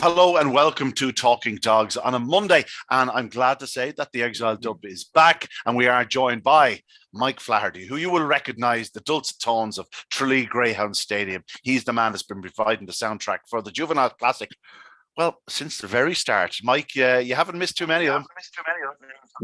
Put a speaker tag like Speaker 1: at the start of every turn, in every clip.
Speaker 1: Hello and welcome to Talking Dogs on a Monday. And I'm glad to say that the Exile Dub is back and we are joined by Mike Flaherty, who you will recognise the dulcet tones of Tralee Greyhound Stadium. He's the man that's been providing the soundtrack for the Juvenile Classic. Well, since the very start, Mike, you haven't missed too many of them.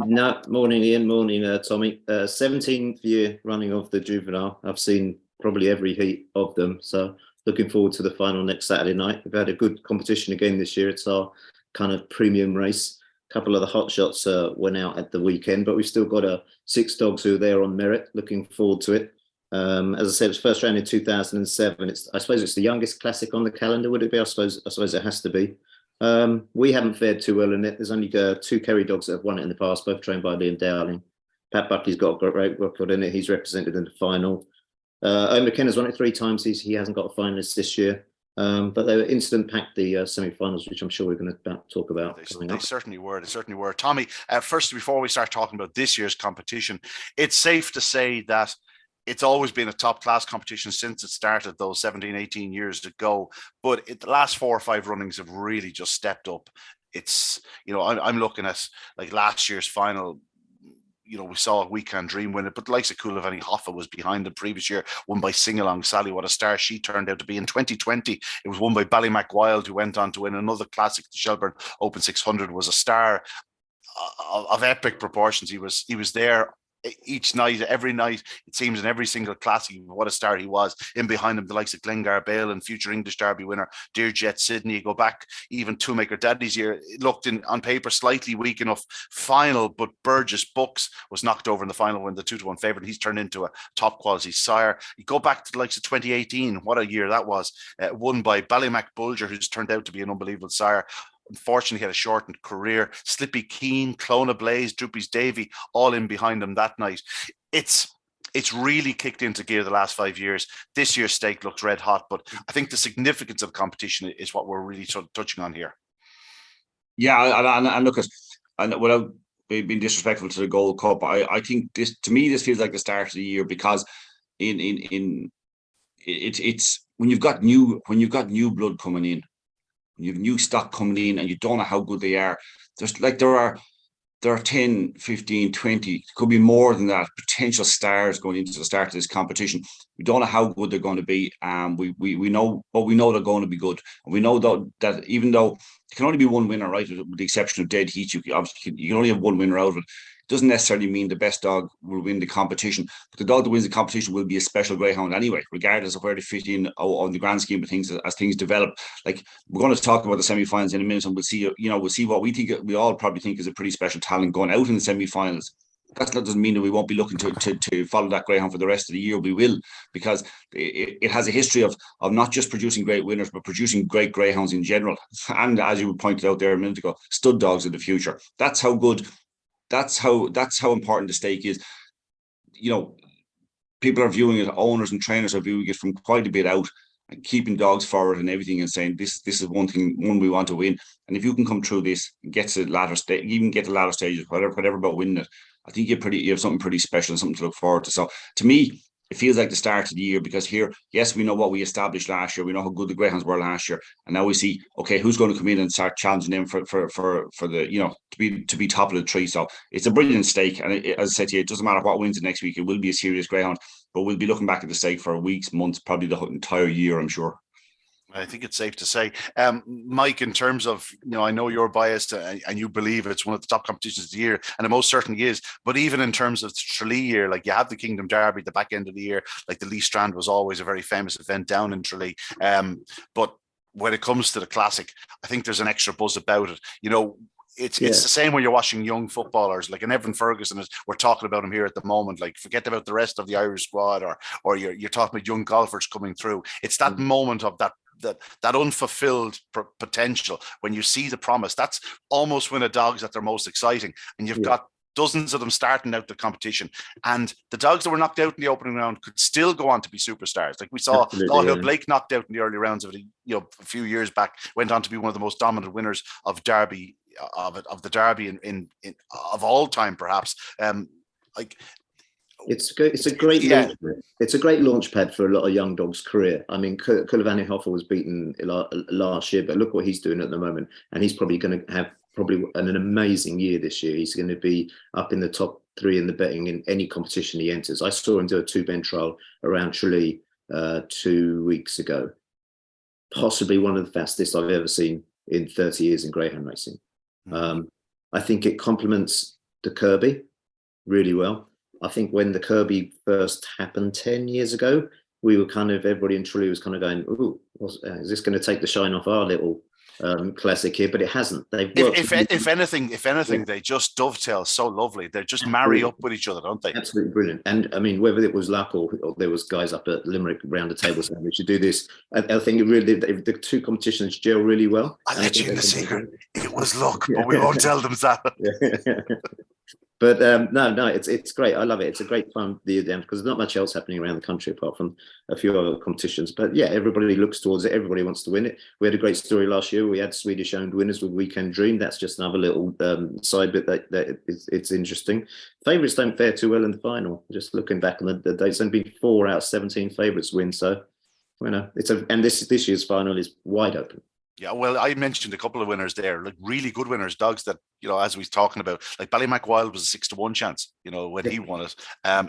Speaker 2: No, morning Ian, morning Tommy. 17th year running of the Juvenile. I've seen probably every heat of them, so looking forward to the final next Saturday night. We've had a good competition again this year. It's our kind of premium race. A couple of the hot shots went out at the weekend, but we've still got 6 dogs who are there on merit. Looking forward to it. As I said, it's first round in 2007. I suppose it's the youngest classic on the calendar. Would it be? I suppose it has to be. We haven't fared too well in it. There's only 2 Kerry dogs that have won it in the past, both trained by Liam Dowling. Pat Buckley's got a great record in it. He's represented in the final. Owen McKenna's won it 3 times. He hasn't got a finalist this year. But they were instant packed the semi-finals, which I'm sure we're going to talk about.
Speaker 1: They certainly were. They certainly were. Tommy, first, before we start talking about this year's competition, it's safe to say that it's always been a top class competition since it started those 17, 18 years ago. But the last 4 or 5 runnings have really just stepped up. It's, I'm looking at like last year's final. We saw We Can Dream win it, but the likes of Coulivanny Hoffa was behind the previous year, won by Sing Along Sally. What a star she turned out to be. In 2020, it was won by Ballymac Wild, who went on to win another classic. The Shelbourne Open 600 was a star of epic proportions. He was there each night, every night, it seems, in every single classic. What a star he was. In behind him, the likes of Glengar Bale and future English Derby winner Dear Jet Sydney. Go back even Two Maker Daddy's year, it looked on paper slightly weak enough final, but Burgess Books was knocked over in the final when the 2-1 favourite. He's turned into a top quality sire. You go back to the likes of 2018, what a year that was, won by Ballymac Bulger, who's turned out to be an unbelievable sire. Unfortunately, he had a shortened career. Slippy Keane, Clona Blaze, Droopies Davy, all in behind him that night. It's really kicked into gear the last 5 years. This year's stake looks red hot, but I think the significance of competition is what we're really touching on here.
Speaker 3: Yeah, and look, and without being disrespectful to the Gold Cup, I think this feels like the start of the year, because it's when you've got new blood coming in. You have new stock coming in and you don't know how good they are. There are 10, 15, 20, could be more than that, potential stars going into the start of this competition. We don't know how good they're going to be. We know, but we know they're going to be good. And we know that even though there can only be one winner, right, with the exception of Dead Heat, you can only have one winner out of it. Doesn't necessarily mean the best dog will win the competition, but the dog that wins the competition will be a special greyhound anyway, regardless of where they fit in on the grand scheme of things as things develop. Like, we're going to talk about the semi-finals in a minute, and we'll see what we think. We all probably think is a pretty special talent going out in the semi-finals. That doesn't mean that we won't be looking to follow that greyhound for the rest of the year. We will, because it has a history of not just producing great winners, but producing great greyhounds in general. And as you pointed out there a minute ago, stud dogs in the future. That's how good. That's how important the stake is. People are viewing it, owners and trainers are viewing it from quite a bit out, and keeping dogs forward and everything, and saying this is one we want to win. And if you can come through this and get to the latter stage, even get to the latter stages, whatever about winning it, I think you have something pretty special and something to look forward to. So to me, it feels like the start of the year, because here, yes, we know what we established last year. We know how good the greyhounds were last year, and now we see, okay, who's going to come in and start challenging them for the to be top of the tree. So it's a brilliant stake, and as I said to you, it doesn't matter what wins the next week. It will be a serious greyhound, but we'll be looking back at the stake for weeks, months, probably the entire year, I'm sure.
Speaker 1: I think it's safe to say, Mike, in terms of, I know you're biased and you believe it's one of the top competitions of the year, and it most certainly is. But even in terms of the Tralee year, like, you have the Kingdom Derby at the back end of the year, like the Lee Strand was always a very famous event down in Tralee. But when it comes to the classic, I think there's an extra buzz about it. It's the same when you're watching young footballers, like an Evan Ferguson. We're talking about him here at the moment. Like, forget about the rest of the Irish squad, or you're talking about young golfers coming through. It's that moment of that unfulfilled potential, when you see the promise. That's almost when a dog's at their most exciting, and you've got dozens of them starting out the competition, and the dogs that were knocked out in the opening round could still go on to be superstars. Like we saw Hill Blake knocked out in the early rounds of it, a few years back, went on to be one of the most dominant winners of Derby of the Derby in of all time, perhaps. Like,
Speaker 2: It's good. It's a great
Speaker 1: Yeah.
Speaker 2: launch pad. It's a great launch pad for a lot of young dogs' career. I mean, Curraheen was beaten last year, but look what he's doing at the moment, and he's probably going to have probably an amazing year this year. He's going to be up in the top 3 in the betting in any competition he enters. I saw him do a 2-bend trial around Tralee 2 weeks ago. Possibly one of the fastest I've ever seen in 30 years in greyhound racing. I think it complements the Kirby really well. I think when the Kirby first happened 10 years ago, we were everybody in Tralee was kind of going, "Ooh, is this going to take the shine off our little classic here?" But it hasn't. They've worked.
Speaker 1: If anything, they just dovetail so lovely. They just marry up with each other, don't they?
Speaker 2: Absolutely brilliant. And I mean, whether it was luck or there was guys up at Limerick around the table saying we should do this, I think it really the 2 competitions gel really well.
Speaker 1: I'll let you in the secret. It was luck, but we won't tell them that.
Speaker 2: But no, it's great. I love it. It's a great fun because there's not much else happening around the country apart from a few other competitions. But yeah, everybody looks towards it. Everybody wants to win it. We had a great story last year. We had Swedish-owned winners with Weekend Dream. That's just another little side bit that it's interesting. Favourites don't fare too well in the final. Just looking back on the dates, there's been 4 out of 17 favourites win. So this year's final is wide open.
Speaker 1: Yeah, well, I mentioned a couple of winners there, like really good winners, dogs that, as we was talking about, like Ballymac Wild was a 6-1 chance, when he won it.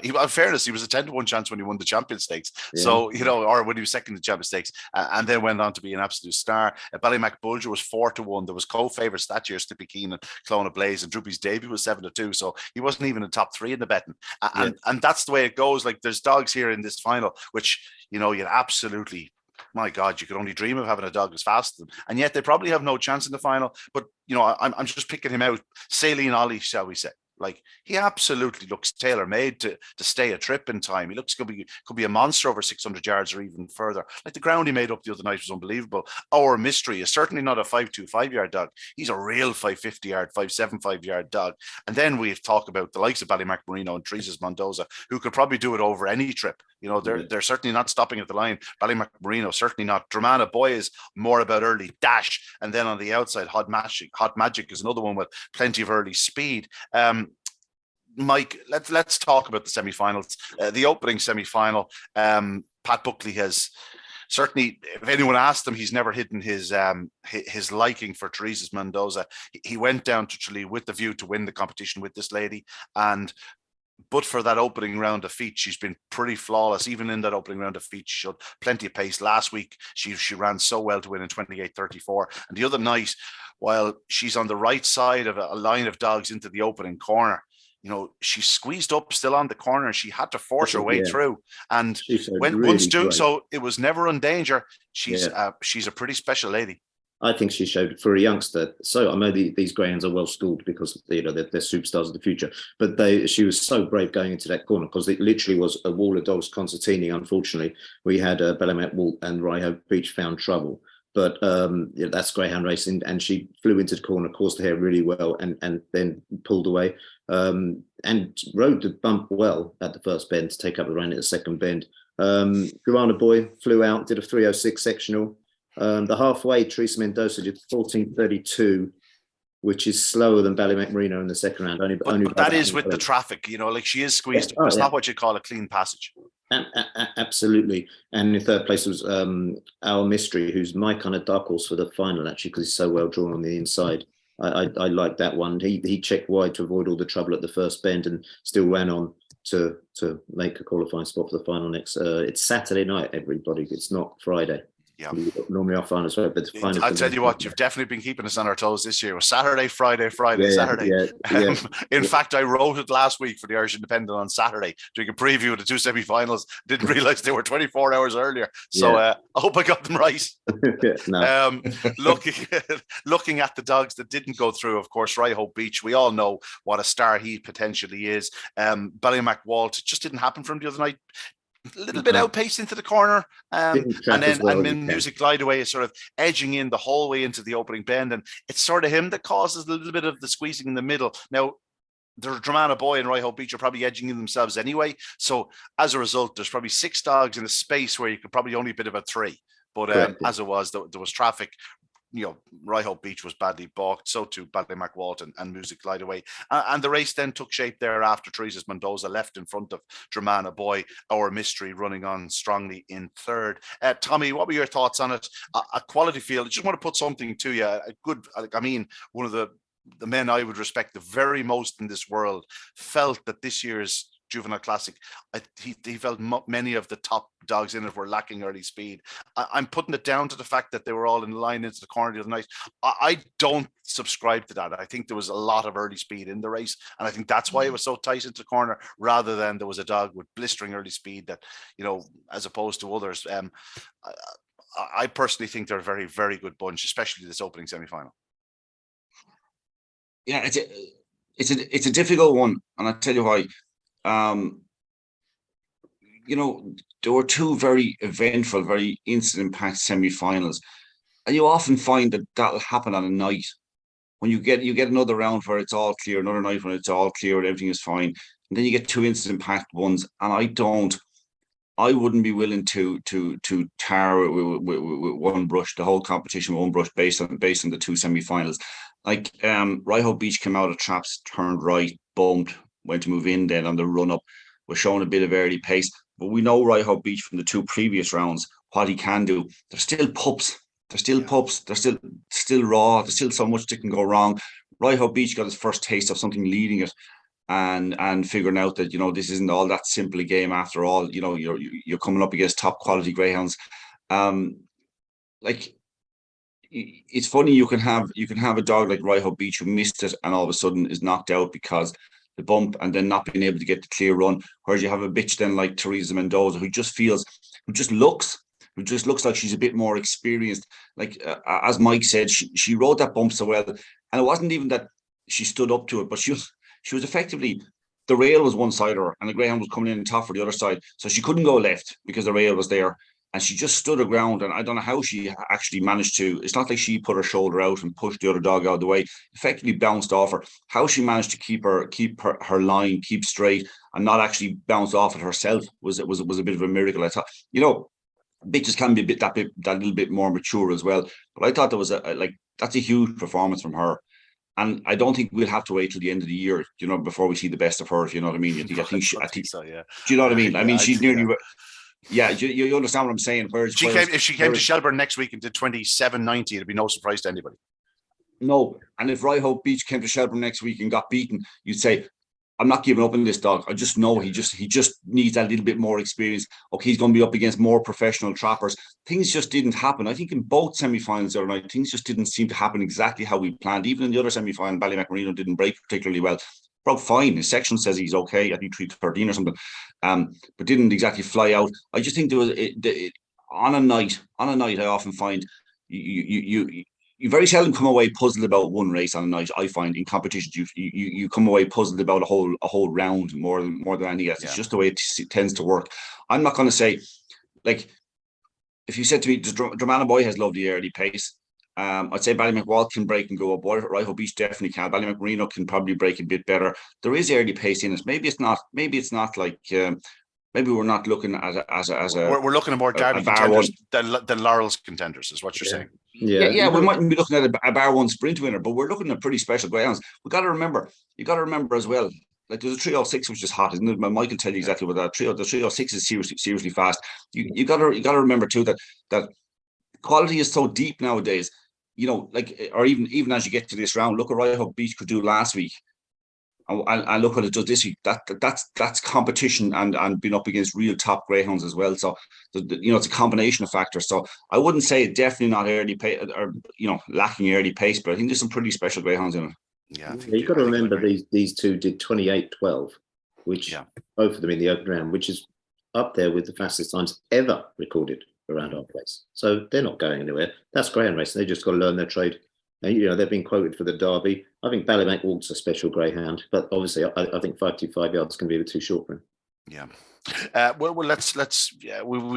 Speaker 1: In fairness, he was a 10-1 chance when he won the Champion Stakes. Yeah. So, or when he was second in the Champion Stakes, and then went on to be an absolute star. Ballymac Bulger was 4-1. There was co-favourites that year, Slippy Keen and Clona Blaze, and Droopy's debut was 7-2. So he wasn't even in the top 3 in the betting. And that's the way it goes. Like there's dogs here in this final, which, you'd absolutely, my God, you could only dream of having a dog as fast as them. And yet they probably have no chance in the final. But, I'm just picking him out. Saline Ollie, shall we say. Like, he absolutely looks tailor-made to stay a trip in time. He looks could be a monster over 600 yards or even further. Like the ground he made up the other night was unbelievable. Our Mystery is certainly not a 525-yard dog. He's a real 550-yard, 575-yard dog. And then we've talked about the likes of Ballymac Marino and Teresa's Mendoza, who could probably do it over any trip. They're certainly not stopping at the line. Ballymac Marino, certainly not. Dramana Boy is more about early dash. And then on the outside, Hot Magic is another one with plenty of early speed. Mike, let's talk about the semi-finals. The opening semi-final, Pat Buckley has certainly, if anyone asked him, he's never hidden his liking for Teresa's Mendoza. He went down to Tralee with the view to win the competition with this lady, but for that opening round of feet, she's been pretty flawless. Even in that opening round of feet, she showed plenty of pace. Last week, she ran so well to win in 28:34. And the other night, while she's on the right side of a line of dogs into the opening corner, she squeezed up still on the corner. She had to force her way through. And once doing so, it was never in danger. She's a pretty special lady.
Speaker 2: I think she showed for a youngster. So I know these greyhounds are well schooled because they're superstars of the future. But she was so brave going into that corner because it literally was a wall of dogs concertini. Unfortunately, we had Ballymac Walt and Rye Beach found trouble. But that's greyhound racing, and she flew into the corner, coursed the hare really well, and then pulled away and rode the bump well at the first bend to take up the rein at the second bend. Gurana Boy flew out, did a 306 sectional. The halfway, Teresa Mendoza did 14:32, which is slower than Ballymac Marino in the second round.
Speaker 1: But that is with the traffic, like she is squeezed. Yeah. It's not what you call a clean passage.
Speaker 2: Absolutely. And in third place was Our Mystery, who's my kind of dark horse for the final, actually, because he's so well drawn on the inside. I like that one. He checked wide to avoid all the trouble at the first bend and still ran on to make a qualifying spot for the final next. It's Saturday night, everybody. It's not Friday.
Speaker 1: Yeah.
Speaker 2: Normally our finals, but the finals.
Speaker 1: I'll tell you what, you've definitely been keeping us on our toes this year. It was Saturday, Friday, Saturday.
Speaker 2: Yeah.
Speaker 1: In fact, I wrote it last week for the Irish Independent on Saturday, doing a preview of the 2 semi-finals. Didn't realize they were 24 hours earlier. So I hope I got them right.
Speaker 2: No.
Speaker 1: Looking at the dogs that didn't go through, of course, Rye Hope Beach, we all know what a star he potentially is. Ballymac Walt, it just didn't happen for him the other night. A little bit outpaced into the corner, and then Music Glide Away is sort of edging in the whole way into the opening bend, and it's sort of him that causes a little bit of the squeezing in the middle. Now, the Dramana Boy and Rye Hope Beach are probably edging in themselves anyway, so as a result, there's probably 6 dogs in a space where you could probably only bid about 3. But as it was, there was traffic. Ryhope Beach was badly balked. So too Ballymac Walton and Music Glide Away. And the race then took shape thereafter. Teresa's Mendoza left in front of Dramana Boy, Our Mystery running on strongly in third. Tommy, what were your thoughts on it? A quality field. I just want to put something to you. One of the men I would respect the very most in this world felt that this year's Juvenile Classic, he felt many of the top dogs in it were lacking early speed. I'm putting it down to the fact that they were all in line into the corner the other night. I don't subscribe to that. I think there was a lot of early speed in the race, and I think that's why it was so tight into the corner, rather than there was a dog with blistering early speed that, as opposed to others. I personally think they're a very, very good bunch, especially this opening semi-final.
Speaker 3: Yeah, it's a difficult one, and I'll tell you why. There were two very eventful, very incident-packed semi-finals, and you often find that that'll happen on a night when you get another round where it's all clear, another night when it's all clear and everything is fine, and then you get two incident-packed ones, and I wouldn't be willing to tar with one brush, the whole competition with one brush based on the two semi-finals. Like Ryhope Beach came out of traps, turned right, bumped, went to move in, then on the run up was showing a bit of early pace. But we know Ryhope Beach from the two previous rounds what he can do. They're still pups. They're still pups. They're still raw. There's still so much that can go wrong. Ryhope Beach got his first taste of something leading it, and figuring out that this isn't all that simple a game after all. You're coming up against top quality greyhounds. It's funny, you can have a dog like Ryhope Beach who missed it and all of a sudden is knocked out because the bump and then not being able to get the clear run. Whereas you have a bitch then like Teresa Mendoza who just looks like she's a bit more experienced. Like as Mike said, she rode that bump so well, and it wasn't even that she stood up to it, but she was effectively, the rail was one side of her and the greyhound was coming in top for the other side, so she couldn't go left because the rail was there. And she just stood her ground, and I don't know how she actually managed to. It's not like she put her shoulder out and pushed the other dog out of the way. Effectively bounced off her. How she managed to keep her line, keep straight, and not actually bounce off it herself was a bit of a miracle. I thought, bitches can be that little bit more mature as well. But I thought there was that's a huge performance from her. And I don't think we'll have to wait till the end of the year, before we see the best of her. You know what I mean? I think so. Yeah. Do you know what I mean? I mean, she's nearly. Yeah. Yeah, you understand what I'm saying.
Speaker 1: If she came to Shelbourne next week and did 27.90, it'd be no surprise to anybody.
Speaker 3: No, and if Ryhope Beach came to Shelbourne next week and got beaten, you'd say, I'm not giving up on this dog. I just know he just needs that little bit more experience. Okay, he's going to be up against more professional trappers. Things just didn't happen. I think in both semi-finals the other night, things just didn't seem to happen exactly how we planned. Even in the other semi-final, Ballymac Marino didn't break particularly well. Broke fine. His section says he's okay. I think 3:13 or something, but didn't exactly fly out. I just think there was on a night. I often find you very seldom come away puzzled about one race on a night. I find in competitions you come away puzzled about a whole round more than anything else. Yeah. It's just the way it tends to work. I'm not going to say, like, if you said to me, Dramana Boy has lovely early pace. I'd say Ballymac Walton can break and go up. Ryhope Beach definitely can. Ballymac Marino can probably break a bit better. There is early pace in it. Maybe it's not like. Maybe we're not looking at it as a.
Speaker 1: We're looking at more Derby contenders than Laurel's contenders, is what you're saying.
Speaker 3: Yeah. We mightn't be looking at a Bar 1 sprint winner, but we're looking at pretty special greyhounds. You got to remember as well. Like there's a 306 which is hot, isn't it? Mike can tell you exactly what that the 306 is seriously fast. You got to remember too that quality is so deep nowadays. Or even as you get to this round, look at Ryhope Beach could do last week, and look what it does this week. That's competition and being up against real top greyhounds as well. So it's a combination of factors. So I wouldn't say definitely not early pace or lacking early pace, but I think there's some pretty special greyhounds in it.
Speaker 2: Yeah, you've got to remember these two did 28:12, which both of them in the open round, which is up there with the fastest times ever recorded around our place. So they're not going anywhere. That's greyhound racing. They just got to learn their trade. And, they've been quoted for the Derby. I think Ballymac Walt's a special greyhound, but obviously I think 525 yards can be a bit too short for him.
Speaker 1: Yeah. We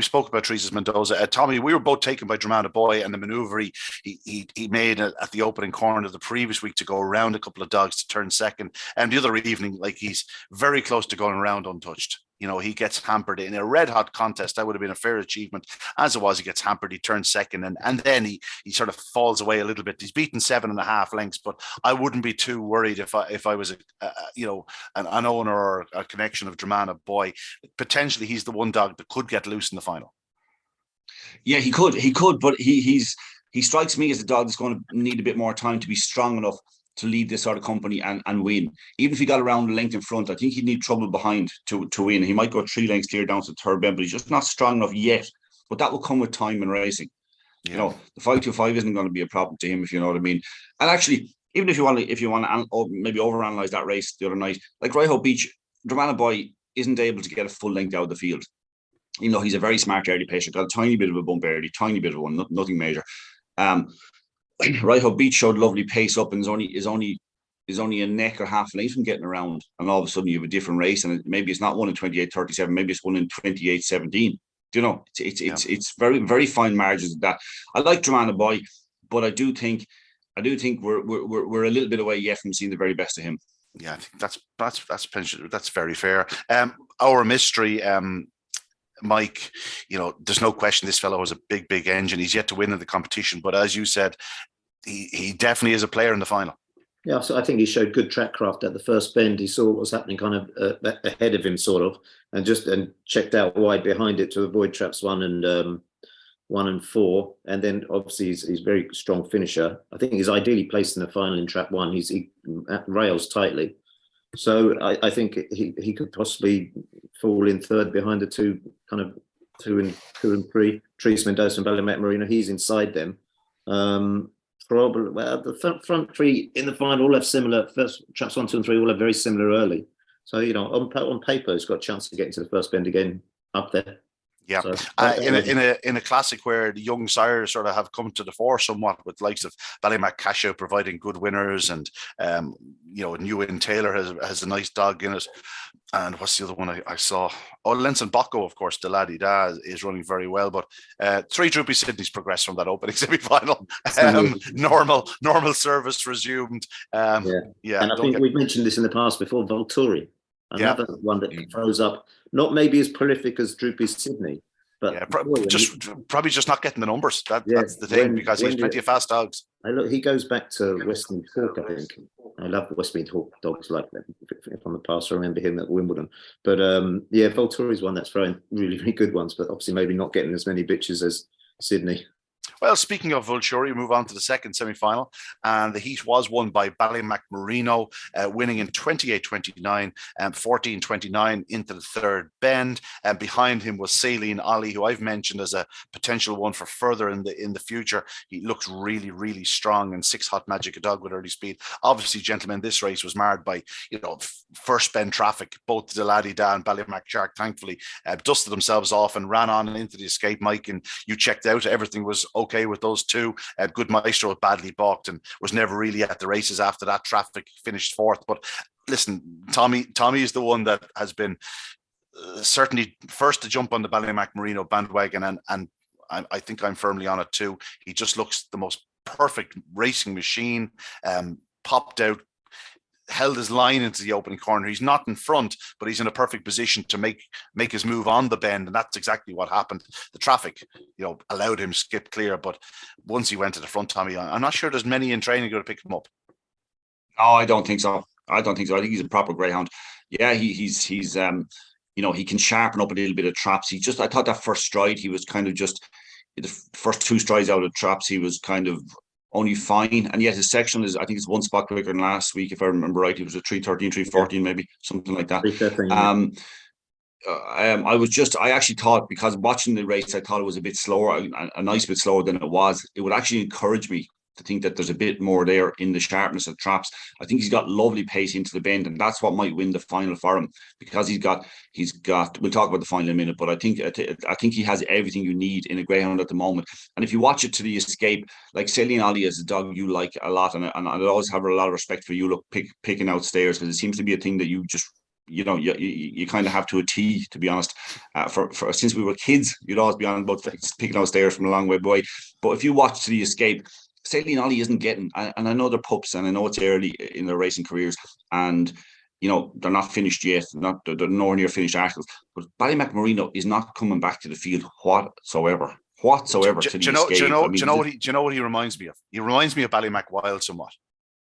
Speaker 1: spoke about Teresa's Mendoza. Tommy, we were both taken by Dramana Boy and the maneuver he made at the opening corner the previous week to go around a couple of dogs to turn second, and the other evening, like, he's very close to going around untouched. He gets hampered in a red hot contest. That would have been a fair achievement. As it was, he gets hampered. He turns second, and then he sort of falls away a little bit. He's beaten 7.5 lengths, but I wouldn't be too worried if I was an owner or a connection of Dramana Boy. Potentially, he's the one dog that could get loose in the final.
Speaker 3: Yeah, he could, but he strikes me as a dog that's going to need a bit more time to be strong enough to lead this sort of company and win. Even if he got around the length in front, I think he'd need trouble behind to win. He might go 3 lengths clear down to the third bend, but he's just not strong enough yet. But that will come with time and racing.
Speaker 1: Yeah.
Speaker 3: The 525 isn't going to be a problem to him, if you know what I mean. And actually, even if you want to maybe overanalyze that race the other night, like Ryhope Beach, Dramana Boy isn't able to get a full length out of the field. He's a very smart early patient, got a tiny bit of a bump early, tiny bit of one, nothing major. Ryhope Beach showed lovely pace up and is only a neck or half length from getting around, and all of a sudden you have a different race, and maybe it's not one in 28.37, maybe it's one in 28.17. It's very, very fine margins of that. I like Dramana Boy, but I do think we're a little bit away yet from seeing the very best of him.
Speaker 1: Yeah, I think that's very fair. Our mystery, Mike, there's no question this fellow has a big, big engine. He's yet to win in the competition, but as you said, he definitely is a player in the final.
Speaker 2: Yeah, so I think he showed good track craft at the first bend. He saw what was happening kind of ahead of him, sort of, and checked out wide behind it to avoid traps 1 and 4. And then obviously he's a very strong finisher. I think he's ideally placed in the final in trap 1. He rails tightly. So I think he could possibly fall in third behind the two and 3, Teresa's Mendoza and Ballymac Marino. He's inside them. Probably, well, the front 3 in the final all have similar, first traps 1, 2 and 3 all have very similar early. So, on paper, he's got a chance to get into the first bend again up there.
Speaker 1: Yeah, so, in a classic where the young sires sort of have come to the fore somewhat, with likes of Ballymac Cashout providing good winners, and New Inn Taylor has a nice dog in it. And what's the other one I saw? Oh, Lenson Bocco, of course, the laddie da is running very well. But 3 Droopy Sydney's progressed from that opening semi-final. Normal service resumed.
Speaker 2: Yeah, and I think we've mentioned this in the past before. Volturi, another one that throws up, not maybe as prolific as Droopy Sydney, but
Speaker 1: probably just not getting the numbers. That's the thing, because he's plenty of fast dogs.
Speaker 2: He goes back to Westmead Hawk, I think. I love the Westmead Hawk dogs like that. From the past, I remember him at Wimbledon. But Volturi is one that's throwing really, really good ones, but obviously maybe not getting as many bitches as Sydney.
Speaker 1: Well, speaking of Volturi, we move on to the second semi-final, and the heat was won by Ballymac Marino, winning in 28.29 and 14.29 into the third bend. And behind him was Saline Ollie, who I've mentioned as a potential one for further in the future. He looks really, really strong, and 6 Hot Magic, a dog with early speed. Obviously, gentlemen, this race was marred by first bend traffic. Both the Laddie Da and Ballymac Shark, thankfully, dusted themselves off and ran on into the escape, Mike. And you checked out; everything was okay with those two. Good Maestro badly balked and was never really at the races after that. Traffic finished 4th. But listen, Tommy is the one that has been certainly first to jump on the Ballymac Marino bandwagon, and I think I'm firmly on it too. He just looks the most perfect racing machine. Popped out, held his line into the opening corner. He's not in front, but he's in a perfect position to make his move on the bend, and that's exactly what happened. The traffic, allowed him to skip clear, but once he went to the front, Tommy, I'm not sure there's many in training going to pick him up.
Speaker 3: No, I don't think so. I think he's a proper greyhound. Yeah, he's he can sharpen up a little bit of traps. I thought that first stride, he was kind of just the first 2 strides out of traps, he was kind of only fine, and yet his section is, I think it's 1 spot quicker than last week, if I remember right. It was a 3:13, 3:14, maybe something like that. I actually thought, because watching the race, I thought it was a bit slower, a nice bit slower than it was. It would actually encourage me to think that there's a bit more there in the sharpness of traps. I think he's got lovely pace into the bend, and that's what might win the final for him, because he's got. We'll talk about the final in a minute, but I think he has everything you need in a greyhound at the moment. And if you watch it to the escape, like Celine Ollie is a dog you like a lot, and I always have a lot of respect for you. Picking out stairs, because it seems to be a thing that you just you kind of have to a T, to be honest. For since we were kids, you'd always be on about picking out stairs from a long way away. But if you watch the escape, Sailing Ollie isn't getting, and I know they're pups, and I know it's early in their racing careers, and they're not finished yet, they're nowhere near finished articles. But Ballymacmarino is not coming back to the field whatsoever. Do you know what he reminds me of? He reminds me of Ballymac Wild somewhat.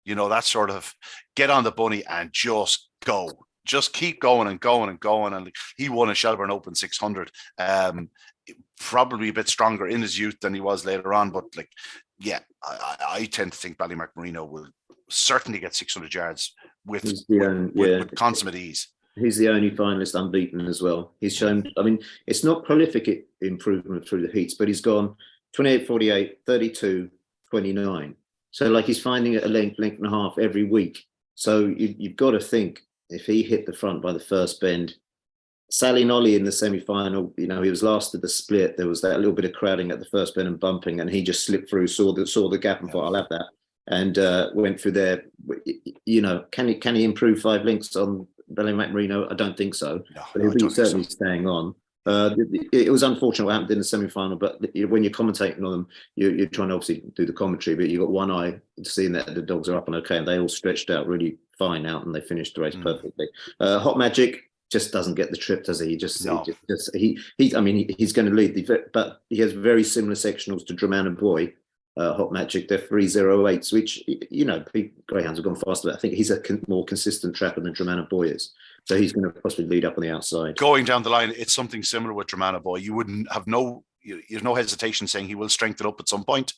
Speaker 3: That sort of get on the bunny and just go. Just keep going and going and going. And he won a Shelbourne Open 600. Probably a bit stronger in his youth than he was later on. But I tend to think Ballymacmarino will certainly get 600 yards with consummate ease.
Speaker 2: He's the only finalist unbeaten as well. He's shown, it's not prolific improvement through the heats, but he's gone 28, 48, 32, 29. So he's finding it a length and a half every week. So you've got to think, if he hit the front by the first bend, Sally Nolly in the semi-final, he was last at the split. There was that little bit of crowding at the first bend and bumping, and he just slipped through, saw the gap and thought, I'll have that, and went through there. Can he improve 5 lengths on Ballymacmarino? I don't think so, but he'll be certainly staying on. It was unfortunate what happened in the semi-final, but when you're commentating on them, you're trying to obviously do the commentary, but you've got one eye seeing that the dogs are up and okay, and they all stretched out really fine out, and they finished the race perfectly. Hot Magic just doesn't get the trip, does he? He's going to lead, but he has very similar sectionals to Dramana Boy. Hot Magic, they're 3:08s, which big greyhounds have gone faster. But I think he's a more consistent trapper than Dramana Boy is, so he's going to possibly lead up on the outside.
Speaker 1: Going down the line, it's something similar with Dramana Boy. You wouldn't have there's no hesitation saying he will strengthen up at some point.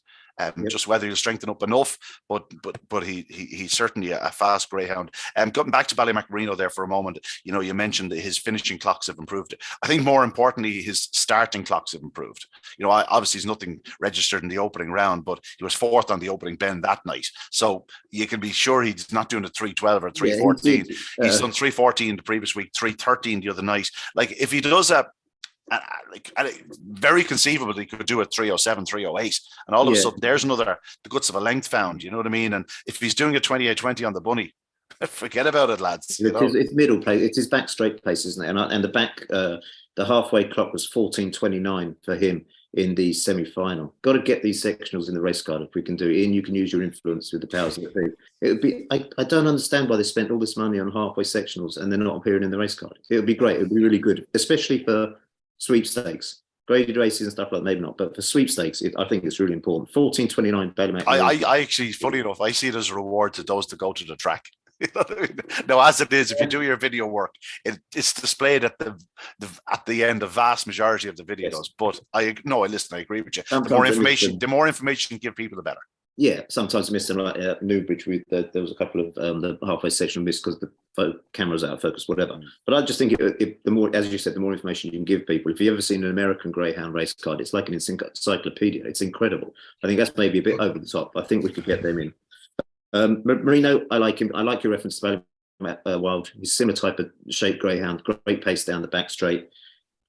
Speaker 1: Just whether he'll strengthen up enough, but he's certainly a fast greyhound. Getting back to Ballymacmarino there for a moment, you mentioned that his finishing clocks have improved. I think more importantly, his starting clocks have improved. Obviously he's nothing registered in the opening round, but he was 4th on the opening bend that night, so you can be sure he's not doing a 3:12 or 3:14. He's done 3:14 the previous week, 3:13 the other night. If he does a very conceivable he could do a 3:07, 3:08, and all of a sudden there's the guts of a length found. You know what I mean? And if he's doing a 28:20 on the bunny, forget about it, lads.
Speaker 2: It's middle pace. It's his back straight pace, isn't it? And the back, the halfway clock was 14:29 for him in the semi-final. Got to get these sectionals in the race card if we can do it. Ian, you can use your influence with the powers of the thing. It would be. I don't understand why they spent all this money on halfway sectionals and they're not appearing in the race card. It would be great. It would be really good, especially for sweepstakes, graded races and stuff like that, maybe not, but for sweepstakes, I think it's really important. 14:29 Ballymac.
Speaker 1: I actually, funny enough, I see it as a reward to those that go to the track. No, as it is, if you do your video work, it's displayed at the end, the vast majority of the videos. Yes. But I agree with you. The more information you give people, the better.
Speaker 2: Yeah, sometimes I miss them, like Newbridge. There was a couple of the halfway section missed because the camera's out of focus, whatever. But I just think the more, as you said, the more information you can give people. If you've ever seen an American Greyhound race card, it's like an encyclopedia. It's incredible. I think that's maybe a bit over the top. I think we could get them in. Marino, I like him. I like your reference to Wild. He's a similar type of shape greyhound, great pace down the back straight.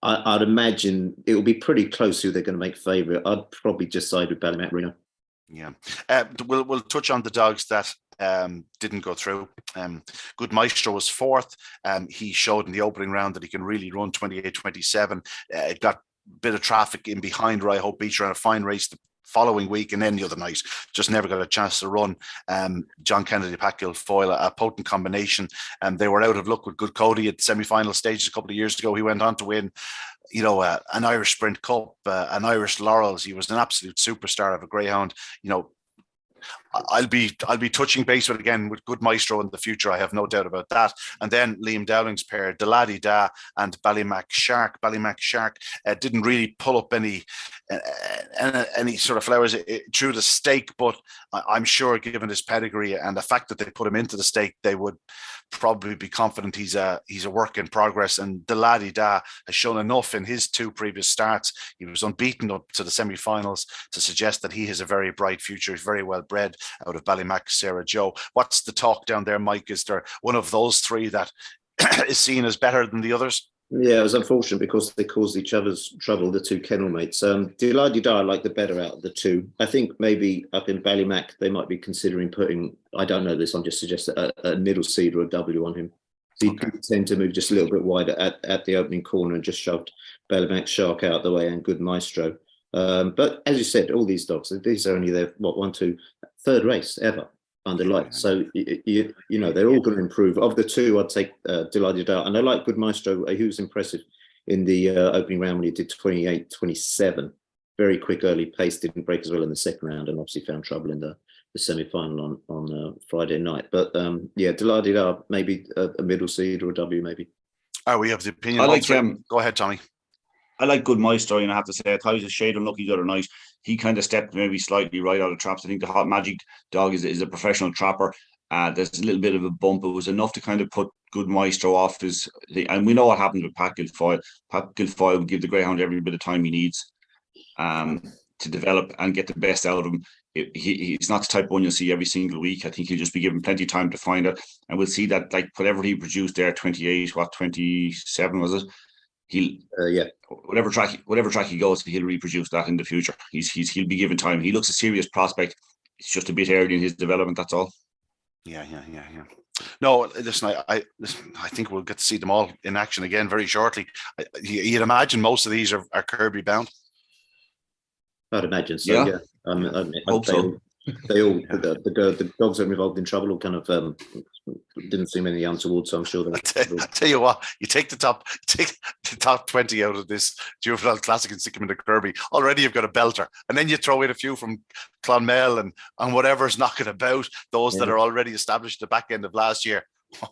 Speaker 2: I'd imagine it will be pretty close who they're going to make favourite. I'd probably just side with Ballymacmarino.
Speaker 1: Yeah, we'll touch on the dogs that didn't go through. Good Maestro was 4th. He showed in the opening round that he can really run 28-27. It got a bit of traffic in behind Rye Hope Beach, ran a fine race the following week, and then the other night just never got a chance to run. John Kennedy, Pat Guilfoyle, a potent combination, and they were out of luck with Good Cody at semi-final stages a couple of years ago. He went on to win an Irish Sprint Cup, an Irish Laurels. He was an absolute superstar of a greyhound. I'll be touching base with Good Maestro in the future. I have no doubt about that. And then Liam Dowling's pair, Deladi Da and Ballymac Shark. Ballymac Shark didn't really pull up any sort of flowers through the stake, but I'm sure, given his pedigree and the fact that they put him into the stake, they would probably be confident he's a work in progress. And Deladi Da has shown enough in his 2 previous starts. He was unbeaten up to the semi-finals to suggest that he has a very bright future. He's very well bred out of Ballymac, Sarah Joe. What's the talk down there, Mike? Is there one of those 3 that is seen as better than the others?
Speaker 2: Yeah, it was unfortunate because they caused each other's trouble, the 2 kennel mates. Deladi Da, I like the better out of the 2. I think maybe up in Ballymac, they might be considering putting, I don't know this, I'm just suggesting a middle seed or a W on him. He did tend to move just a little bit wider at the opening corner and just shoved Ballymac Shark out the way and Good Maestro. But as you said, all these dogs, these are only their third race ever under lights. So you know they're all going to improve. Of the two, I'd take Delighted Out, and I like Good Maestro. He was impressive in the opening round when he did 28-27. Very quick early pace, didn't break as well in the second round, and obviously found trouble in the semi-final on Friday night. But yeah, Delighted Out, maybe a middle seed or a W, maybe.
Speaker 1: We have the opinion.
Speaker 3: I like
Speaker 1: go ahead, Tommy.
Speaker 3: I like Good Maestro, and I have to say, I thought he was a shade unlucky the other night. He kind of stepped maybe slightly right out of traps. I think the Hot Magic dog is a professional trapper. There's a little bit of a bump. It was enough to kind of put Good Maestro off and we know what happens with Pat Guilfoyle. Pat Guilfoyle will give the greyhound every bit of time he needs to develop and get the best out of him. He's not the type of one you'll see every single week. I think he'll just be given plenty of time to find it, and we'll see that, like, whatever he produced there, 27 was it? He'll whatever track he goes, he'll reproduce that in the future. He'll be given time. He looks a serious prospect. It's just a bit early in his development. That's all.
Speaker 1: Yeah. No, listen, I think we'll get to see them all in action again very shortly. You'd imagine most of these are Kirby bound.
Speaker 2: I'd imagine so. Yeah. I
Speaker 3: hope so.
Speaker 2: They all the dogs that are involved in trouble all kind of didn't seem any untoward. So I'm sure
Speaker 1: I tell you what, you take the top 20 out of this Juvenile Classic and stick them into Kirby. Already you've got a belter, and then you throw in a few from Clonmel and whatever's knocking about. Those that are already established at the back end of last year.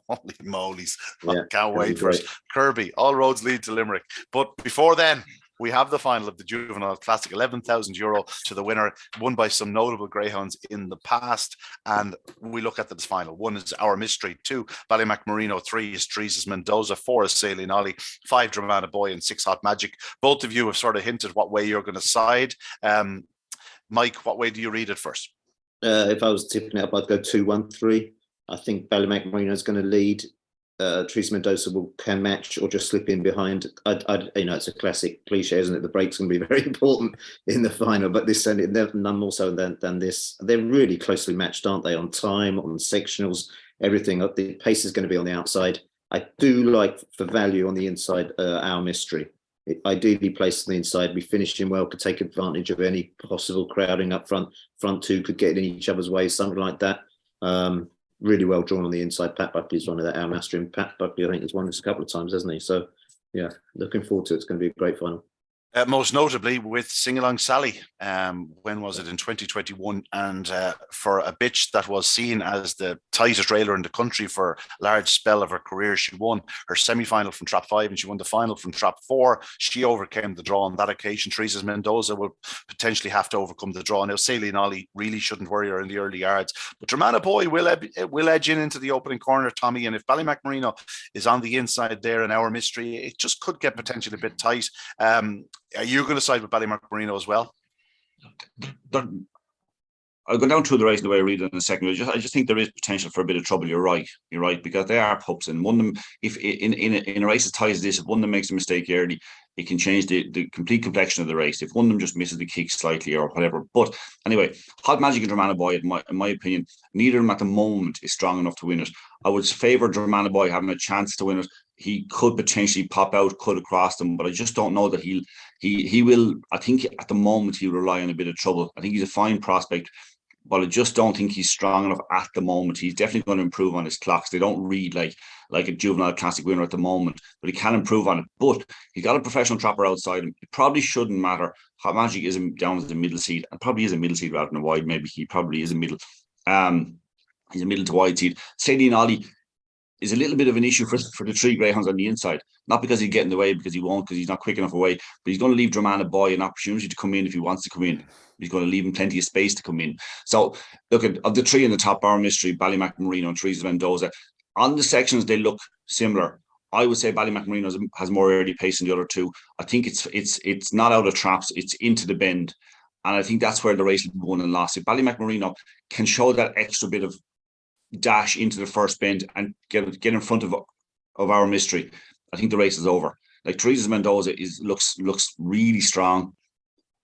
Speaker 1: Holy moly's! I can't wait for it. Kirby. All roads lead to Limerick. But before then, we have the final of the Juvenile Classic, €11,000 to the winner, won by some notable greyhounds in the past. And we look at this final. 1 is Our Mystery, 2 Ballymac Marino, 3 is Teresa's Mendoza, 4 is Sailing Ollie, 5 Dramana Boy, and 6 Hot Magic. Both of you have sort of hinted what way you're going to side. Mike, what way do you read it first?
Speaker 2: If I was tipping it up, I'd go 2-1-3. I think Ballymac Marino is going to lead. Teresa Mendoza can match or just slip in behind. It's a classic cliche, isn't it? The break's going to be very important in the final, but this none more so than this. They're really closely matched, aren't they? On time, on sectionals, everything. The pace is going to be on the outside. I do like, for value on the inside, Our Mystery. Ideally placed on the inside, be finishing well, could take advantage of any possible crowding up front. Front two could get in each other's way, something like that. Really well drawn on the inside. Pat Buckley's one of that Our Master, and Pat Buckley, I think, has won this a couple of times, hasn't he? So, yeah, looking forward to it. It's going to be a great final.
Speaker 1: Most notably with Sing Along Sally, when was it, in 2021, and for a bitch that was seen as the tightest railer in the country for a large spell of her career, she won her semi-final from trap 5 and she won the final from trap 4. She overcame the draw on that occasion. Teresa's Mendoza will potentially have to overcome the draw. Now, Sailing Ollie really shouldn't worry her in the early yards, but Dramana Boy will edge into the opening corner, Tommy, and if Ballymac Marino is on the inside there in Our Mystery, it just could get potentially a bit tight. Are you going to side with Ballymac Marino as well?
Speaker 3: I'll go down through the race the way I read it in a second. I just think there is potential for a bit of trouble. You're right, because they are pups, and one of them, if in a race as tight as this, if one of them makes a mistake early, it can change the complete complexion of the race. If one of them just misses the kick slightly or whatever. But anyway, Hot Magic and Dramana Boy, in my opinion, neither of them at the moment is strong enough to win it. I would favour Dramana Boy having a chance to win it. He could potentially pop out, cut across them, but I just don't know that he will. I think at the moment he'll rely on a bit of trouble. I think he's a fine prospect, but I just don't think he's strong enough at the moment. He's definitely going to improve on his clocks. They don't read like a Juvenile Classic winner at the moment, but he can improve on it. But he's got a professional trapper outside him. It probably shouldn't matter. Hot Magic is down as a middle seed, and probably is a middle seed rather than a wide. Maybe he probably is a middle. He's a middle to wide seed. Sailing Ollie is a little bit of an issue for the 3 greyhounds on the inside. Not because he'd get in the way, because he won't, because he's not quick enough away, but he's going to leave Dramana Boy an opportunity to come in if he wants to come in. He's going to leave him plenty of space to come in. So, look, of the 3 in the top, Our Mystery, Ballymac Marino and Teresa's Mendoza, on the sections, they look similar. I would say Ballymac Marino has more early pace than the other 2. I think it's not out of traps, it's into the bend. And I think that's where the race will be won and lost. If Ballymac Marino can show that extra bit of dash into the first bend and get in front of Our Mystery, I think the race is over. Like Teresa's Mendoza looks really strong,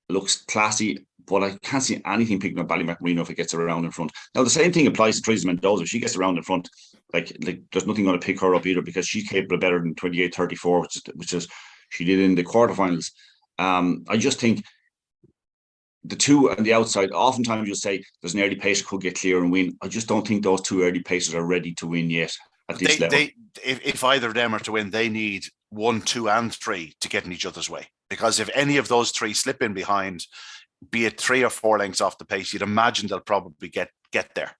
Speaker 3: looks classy, but I can't see anything picking up Ballymacmarino if it gets around in front. Now, the same thing applies to Teresa Mendoza. If she gets around in front, like there's nothing going to pick her up either, because she's capable of better than 28-34, which is she did in the quarterfinals. I just think the two on the outside, oftentimes you'll say there's an early pacer could get clear and win. I just don't think those two early pacers are ready to win yet at this level.
Speaker 1: If either of them are to win, they need 1, 2, and 3 to get in each other's way. Because if any of those 3 slip in behind, be it 3 or 4 lengths off the pace, you'd imagine they'll probably get there.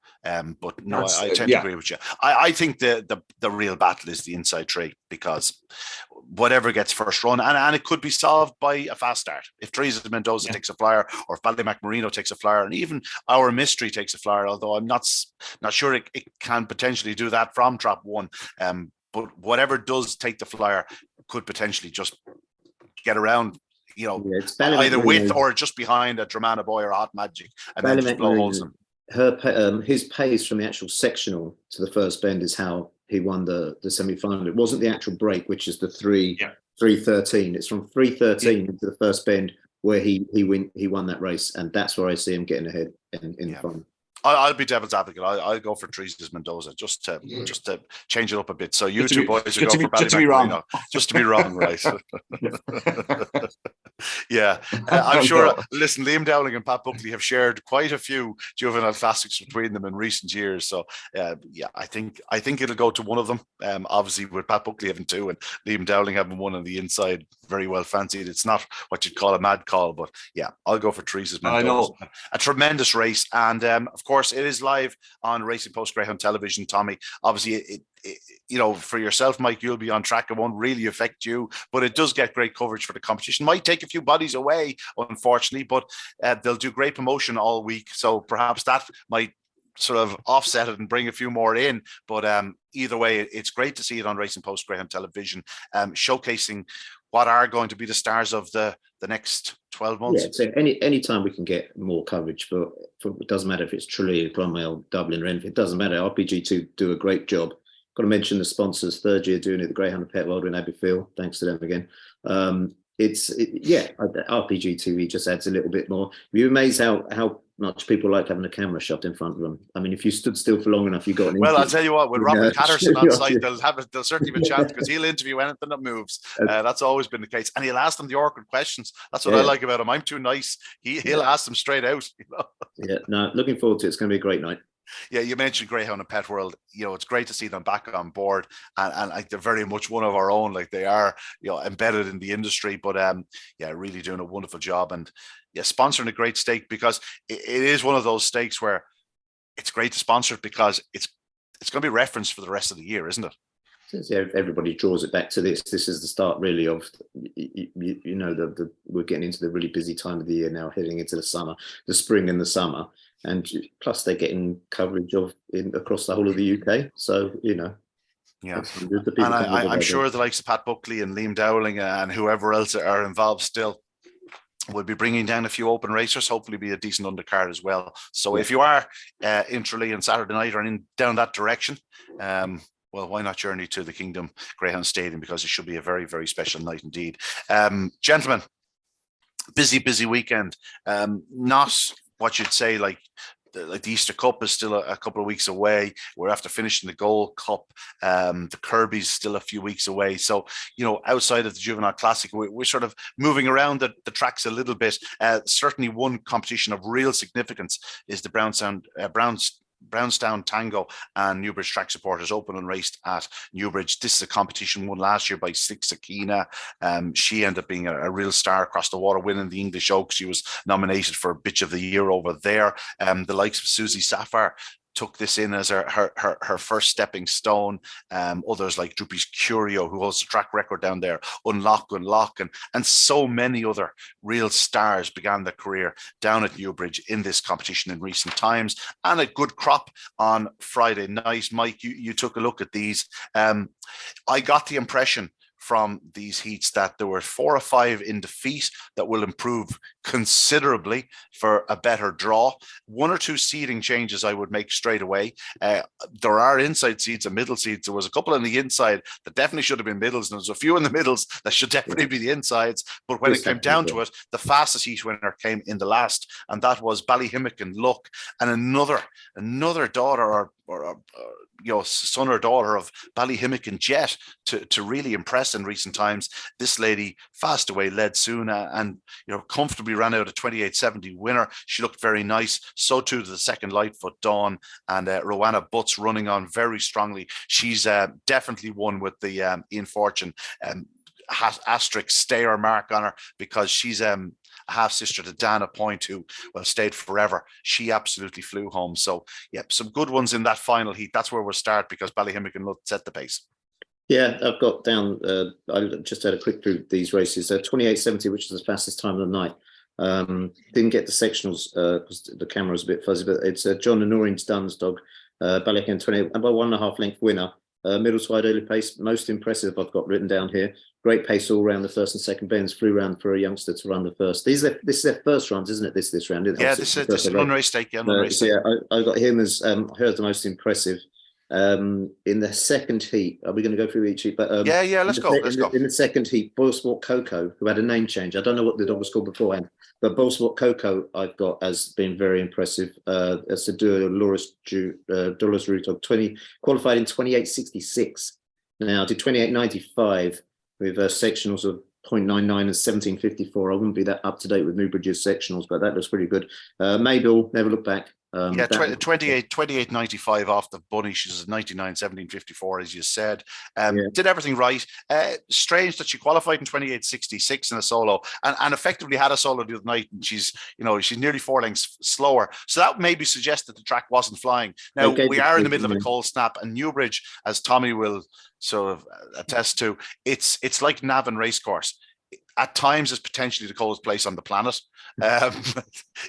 Speaker 1: But no, I tend to agree with you. I think the real battle is the inside 3, because whatever gets first run, and it could be solved by a fast start. If Teresa Mendoza takes a flyer, or if Ballymacmarino takes a flyer, and even Our Mystery takes a flyer, although I'm not sure it can potentially do that from trap 1. But whatever does take the flyer could potentially just get around, either with or just behind a Dramana Boy or a Hot Magic, and then just blow holes them.
Speaker 2: His pace from the actual sectional to the first bend is how he won the semi-final. It wasn't the actual break, which is the 3:13. It's from 3:13 into the first bend where he won that race, and that's where I see him getting ahead in the final.
Speaker 1: I'll be devil's advocate. I'll go for Teresa Mendoza just to change it up a bit. So you two boys will go for Ballymacmarino. Just to be wrong, right? Yeah, I'm sure. Listen, Liam Dowling and Pat Buckley have shared quite a few juvenile classics between them in recent years. So I think it'll go to one of them. Obviously, with Pat Buckley having 2 and Liam Dowling having 1 on the inside, very well fancied. It's not what you'd call a mad call, but yeah, I'll go for Teresa Mendoza. I know. A tremendous race, and of course, it is live on Racing Post Greyhound Television, Tommy. Obviously, for yourself, Mike, you'll be on track. It won't really affect you, but it does get great coverage for the competition. Might take a few bodies away, unfortunately, but they'll do great promotion all week. So perhaps that might sort of offset it and bring a few more in. But either way, it's great to see it on Racing Post Greyhound Television, showcasing what are going to be the stars of the next 12 months.
Speaker 2: Yeah, so any time we can get more coverage for it doesn't matter if it's Tralee, Cromwell, Dublin, Renfrew, it doesn't matter. RPG2 do a great job. Got to mention the sponsors, third year doing it, the Greyhound and Pet World in Abbeyfield. Thanks to them again. RPG TV just adds a little bit more. You're amazed how much people like having a camera shot in front of them. I mean, if you stood still for long enough, you got an
Speaker 1: Well, I'll tell you what, with Robert Patterson on site, they'll certainly have a chance, because he'll interview anything that moves. That's always been the case. And he'll ask them the awkward questions. That's what I like about him. I'm too nice. He'll ask them straight out.
Speaker 2: Yeah, no, looking forward to it. It's going to be a great night.
Speaker 1: Yeah, you mentioned Greyhound and Pet World. It's great to see them back on board, and like they're very much one of our own. Like they are, embedded in the industry, but really doing a wonderful job, and sponsoring a great stake, because it is one of those stakes where it's great to sponsor it, because it's going to be referenced for the rest of the year, isn't it?
Speaker 2: Yeah, everybody draws it back to this. This is the start, really, of we're getting into the really busy time of the year now, heading into the summer, the spring and the summer. And plus, they're getting coverage across the whole of the UK. So,
Speaker 1: Yeah. And I'm sure the likes of Pat Buckley and Liam Dowling and whoever else are involved still will be bringing down a few open racers, hopefully be a decent undercard as well. So if you are in Tralee on Saturday night or down that direction, well, why not journey to the Kingdom Greyhound Stadium, because it should be a very, very special night indeed. Gentlemen, busy weekend. Not what you'd say like the Easter Cup is still a couple of weeks away. We're after finishing the Gold Cup. The Kirby's still a few weeks away. So, outside of the Juvenile Classic, we're sort of moving around the tracks a little bit. Certainly one competition of real significance is the Brownstown Tango and Newbridge Track Supporters Open and raced at Newbridge. This is a competition won last year by Six Akina. She ended up being a real star across the water, winning the English Oaks. She was nominated for Bitch of the Year over there. The likes of Susie Sapphire took this in as her first stepping stone. Others like Droopy's Curio, who holds the track record down there, Unlock, and so many other real stars began their career down at Newbridge in this competition in recent times. And a good crop on Friday night. Mike, you took a look at these. I got the impression from these heats that there were 4 or 5 in defeat that will improve considerably for a better draw. One or two seeding changes I would make straight away. There are inside seeds and middle seeds. There was a couple on the inside that definitely should have been middles, and there's a few in the middles that should definitely be the insides. But when it came down to it, the fastest heat winner came in the last, and that was Ballyhimmock and Luck, and another daughter or son or daughter of Ballyhimmock and Jet to really impress in recent times. This lady fast away led soon and comfortably ran out a 28.70 winner. She looked very nice. So too to the second Lightfoot Dawn and Rowanna Butts running on very strongly. She's definitely one with the Ian Fortune asterisk stayer mark on her, because she's half sister to Dana Point, who stayed forever. She absolutely flew home. So yeah, some good ones in that final heat. That's where we'll start, because Ballyhimmock and Lutt set the pace.
Speaker 2: Yeah, I've got down. I just had a quick through these races. 28.70, which is the fastest time of the night. Didn't get the sectionals because the camera was a bit fuzzy, but it's John and Noreen's Dunn's dog. Ballyhimmock 28, and by 1.5 length winner. Middle to wide early pace, most impressive I've got written down here. Great pace all round the first and second bends. Flew round for a youngster to run the first. This is their first runs, isn't it? This round.
Speaker 1: Yeah, this is an unraced stake. Yeah,
Speaker 2: I got him as I heard the most impressive. In the second heat, are we going to go through each heat? But
Speaker 1: let's go.
Speaker 2: In the second heat, Boilsport Coco, who had a name change. I don't know what the dog was called beforehand, but Boilsport Coco I've got as being very impressive. As a Dolores Root Dog, qualified in 28.66. Now did 28.95 with sectionals of 0.99 and 17.54. I wouldn't be that up to date with Newbridge's sectionals, but that looks pretty good. Mabel, never look back.
Speaker 1: 28.95 off the bunny. She's 99, 17.54, as you said. Did everything right. Strange that she qualified in 28.66 in a solo and effectively had a solo the other night, and she's nearly 4 lengths slower. So that maybe suggests that the track wasn't flying. Now we are in the middle of a cold snap, and Newbridge, as Tommy will sort of attest to, it's like Navan Racecourse. At times, it's potentially the coldest place on the planet. I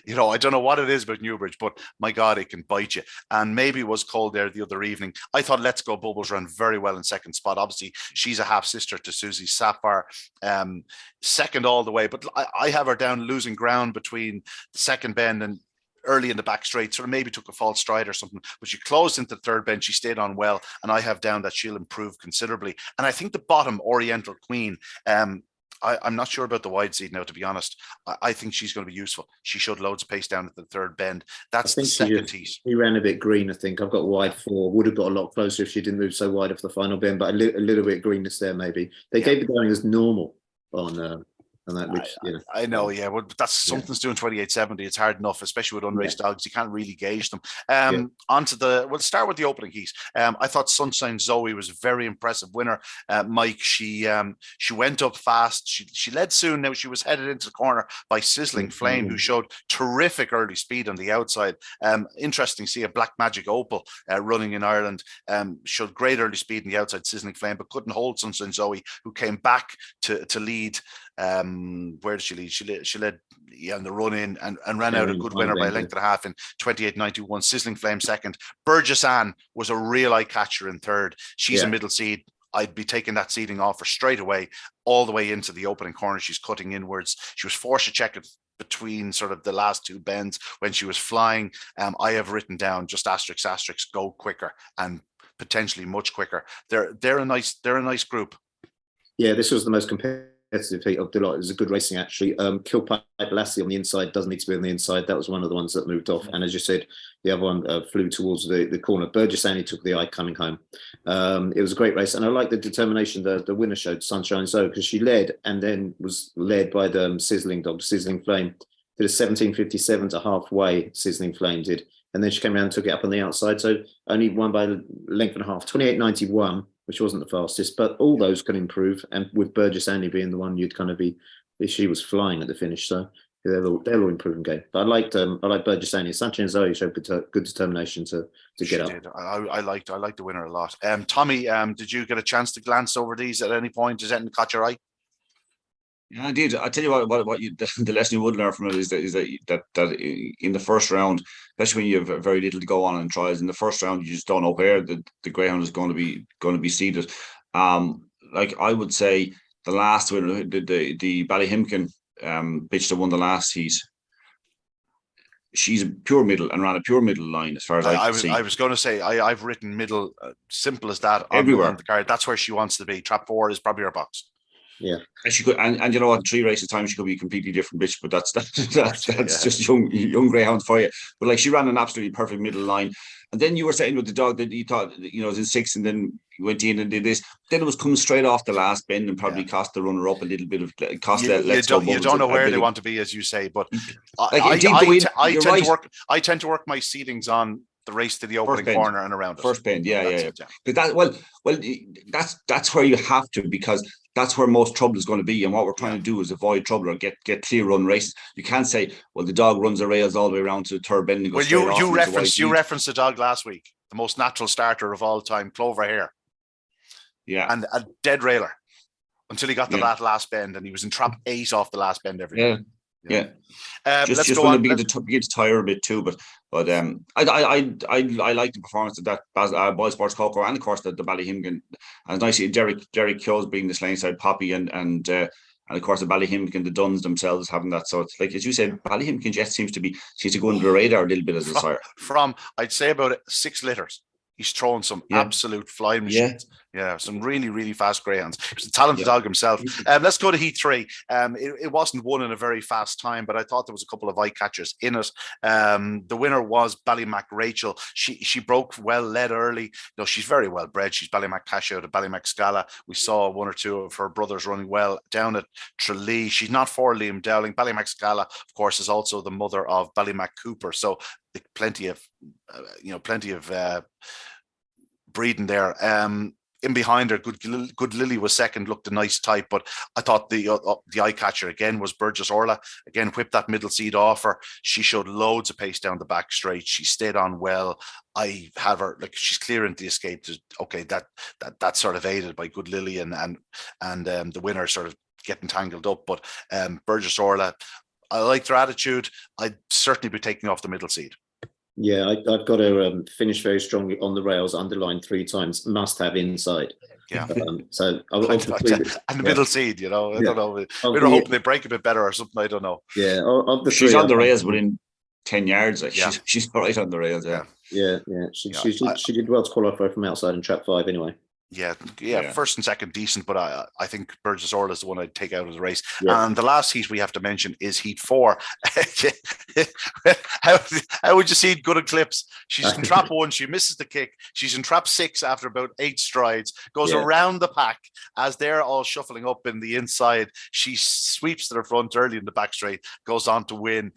Speaker 1: don't know what it is about Newbridge, but my God, it can bite you. And maybe it was cold there the other evening. I thought Let's Go Bubbles ran very well in second spot. Obviously, she's a half sister to Susie Sapphire, second all the way. But I have her down losing ground between the second bend and early in the back straight, sort of maybe took a false stride or something, but she closed into the third bend. She stayed on well, and I have down that she'll improve considerably. And I think the bottom, Oriental Queen, I'm not sure about the wide seed now, to be honest. I think she's going to be useful. She showed loads of pace down at the third bend. That's the second heat.
Speaker 2: He ran a bit green, I think. I've got wide 4. Would have got a lot closer if she didn't move so wide off the final bend, but a little bit of greenness there maybe. They gave the going as normal on that, which
Speaker 1: I know, yeah. Well, that's something's doing 28.70. It's hard enough, especially with unraced dogs. You can't really gauge them. We'll start with the opening heat. I thought Sunshine Zoe was a very impressive winner. Mike, she went up fast. She led soon. Now she was headed into the corner by Sizzling Flame, who showed terrific early speed on the outside. Interesting to see a Black Magic Opal running in Ireland. Showed great early speed in the outside, Sizzling Flame, but couldn't hold Sunshine Zoe, who came back to lead. Where did she lead? She led in the run in and ran out a good winner by a length and a half in 28.91. Sizzling Flame second. Burgess Ann was a real eye catcher in third. She's a middle seed. I'd be taking that seeding off her straight away, all the way into the opening corner. She's cutting inwards. She was forced to check it between sort of the last two bends when she was flying. I have written down just asterisk, go quicker and potentially much quicker. They're a nice group.
Speaker 2: Yeah, this was the most competitive heat of the lot. It was a good racing, actually. Killpipe Lassie on the inside doesn't need to be on the inside. That was one of the ones that moved off. And as you said, the other one flew towards the corner. Burgess Annie took the eye coming home. It was a great race. And I like the determination the winner showed, Sunshine Zoe, because she led and then was led by the Sizzling dog, Sizzling Flame. Did a 17.57 to halfway, Sizzling Flame did. And then she came around and took it up on the outside. So only won by a length and a half, 28.91. Which wasn't the fastest, but all those can improve. And with Burgess Annie being the one you'd kind of be, she was flying at the finish. So they're all improving game. But I like Burgess Annie. Sunshine Zoe showed good determination to get up.
Speaker 1: I liked the winner a lot. Tommy, did you get a chance to glance over these at any point? Does anything caught your eye?
Speaker 3: Yeah, I did. I tell you what you, the lesson you would learn from it is that in the first round, especially when you have very little to go on in trials, in the first round you just don't know where the greyhound is going to be seated. Like I would say, the last winner, the Ballyhimkin bitch that won the last heat. She's a pure middle and ran a pure middle line as far as I can see.
Speaker 1: I was going to say I've written middle, simple as that on the card. That's where she wants to be. Trap 4 is probably her box.
Speaker 2: Yeah,
Speaker 3: and she could, and you know what? 3 races time she could be a completely different bitch, but that's just young greyhound for you. But like she ran an absolutely perfect middle line, and then you were saying with the dog that you thought was in 6, and then went in and did this. Then it was coming straight off the last bend and probably cost the runner up a little bit of cost.
Speaker 1: You don't know where they want to be, as you say, but I tend to work my seedings on the race to the opening corner and around it.
Speaker 3: First bend, yeah. But that's where you have to, because that's where most trouble is going to be. And what we're trying to do is avoid trouble or get clear run races. You can't say, well, the dog runs the rails all the way around to the third bend and goes straight off.
Speaker 1: You referenced the dog last week, the most natural starter of all time, Clover Hare.
Speaker 3: Yeah.
Speaker 1: And a dead railer until he got to that last bend, and he was in trap 8 off the last bend every day.
Speaker 3: Yeah.
Speaker 1: Let's go on.
Speaker 3: Begin to tire a bit too, but I like the performance of that Boy Sports Coco, and of course the Ballyhimkin. And nice Derek Kyo's being the Slaneside Poppy, and of course the Ballyhimkin, the Duns themselves having that. So it's like, as you said, Ballyhimkin just seems to go under the radar a little bit as a sire.
Speaker 1: From I'd say about 6 litres. He's thrown some absolute flying machines. Yeah, some really, really fast greyhounds. He's a talented dog himself. Let's go to Heat 3. It wasn't won in a very fast time, but I thought there was a couple of eye catchers in it. The winner was Ballymac Rachel. She broke well, led early. No, she's very well bred. She's Ballymac Cash out of Ballymac Scala. We saw 1 or 2 of her brothers running well down at Tralee. She's not for Liam Dowling. Ballymac Scala, of course, is also the mother of Ballymac Cooper. So plenty of breeding there. In behind her, Good Lily was second, looked a nice type, but I thought the eye catcher again was Burgess Orla. Again, whipped that middle seat off her. She showed loads of pace down the back straight. She stayed on well. I have her, like, she's clearing the escape. Okay, that sort of aided by Good Lily and the winner sort of getting tangled up. But Burgess Orla, I like their attitude. I'd certainly be taking off the middle seat.
Speaker 2: Yeah, I've got to finish very strongly on the rails, underlined 3 times, must have inside.
Speaker 1: Yeah.
Speaker 2: So
Speaker 1: and the middle seed, I don't know. We're hoping they break a bit better or something. I don't know.
Speaker 2: Yeah, of the
Speaker 3: she's on the rails within 10 yards. Like she's right on the rails.
Speaker 2: Yeah. She did well to qualify from outside in trap 5 anyway.
Speaker 1: Yeah. First and second decent, but I think Burgess Orla is the one I'd take out of the race. Yeah. And the last heat we have to mention is Heat 4. How would you see Good Eclipse? She's in trap 1, she misses the kick. She's in trap 6 after about 8 strides, goes around the pack as they're all shuffling up in the inside. She sweeps to the front early in the back straight, goes on to win.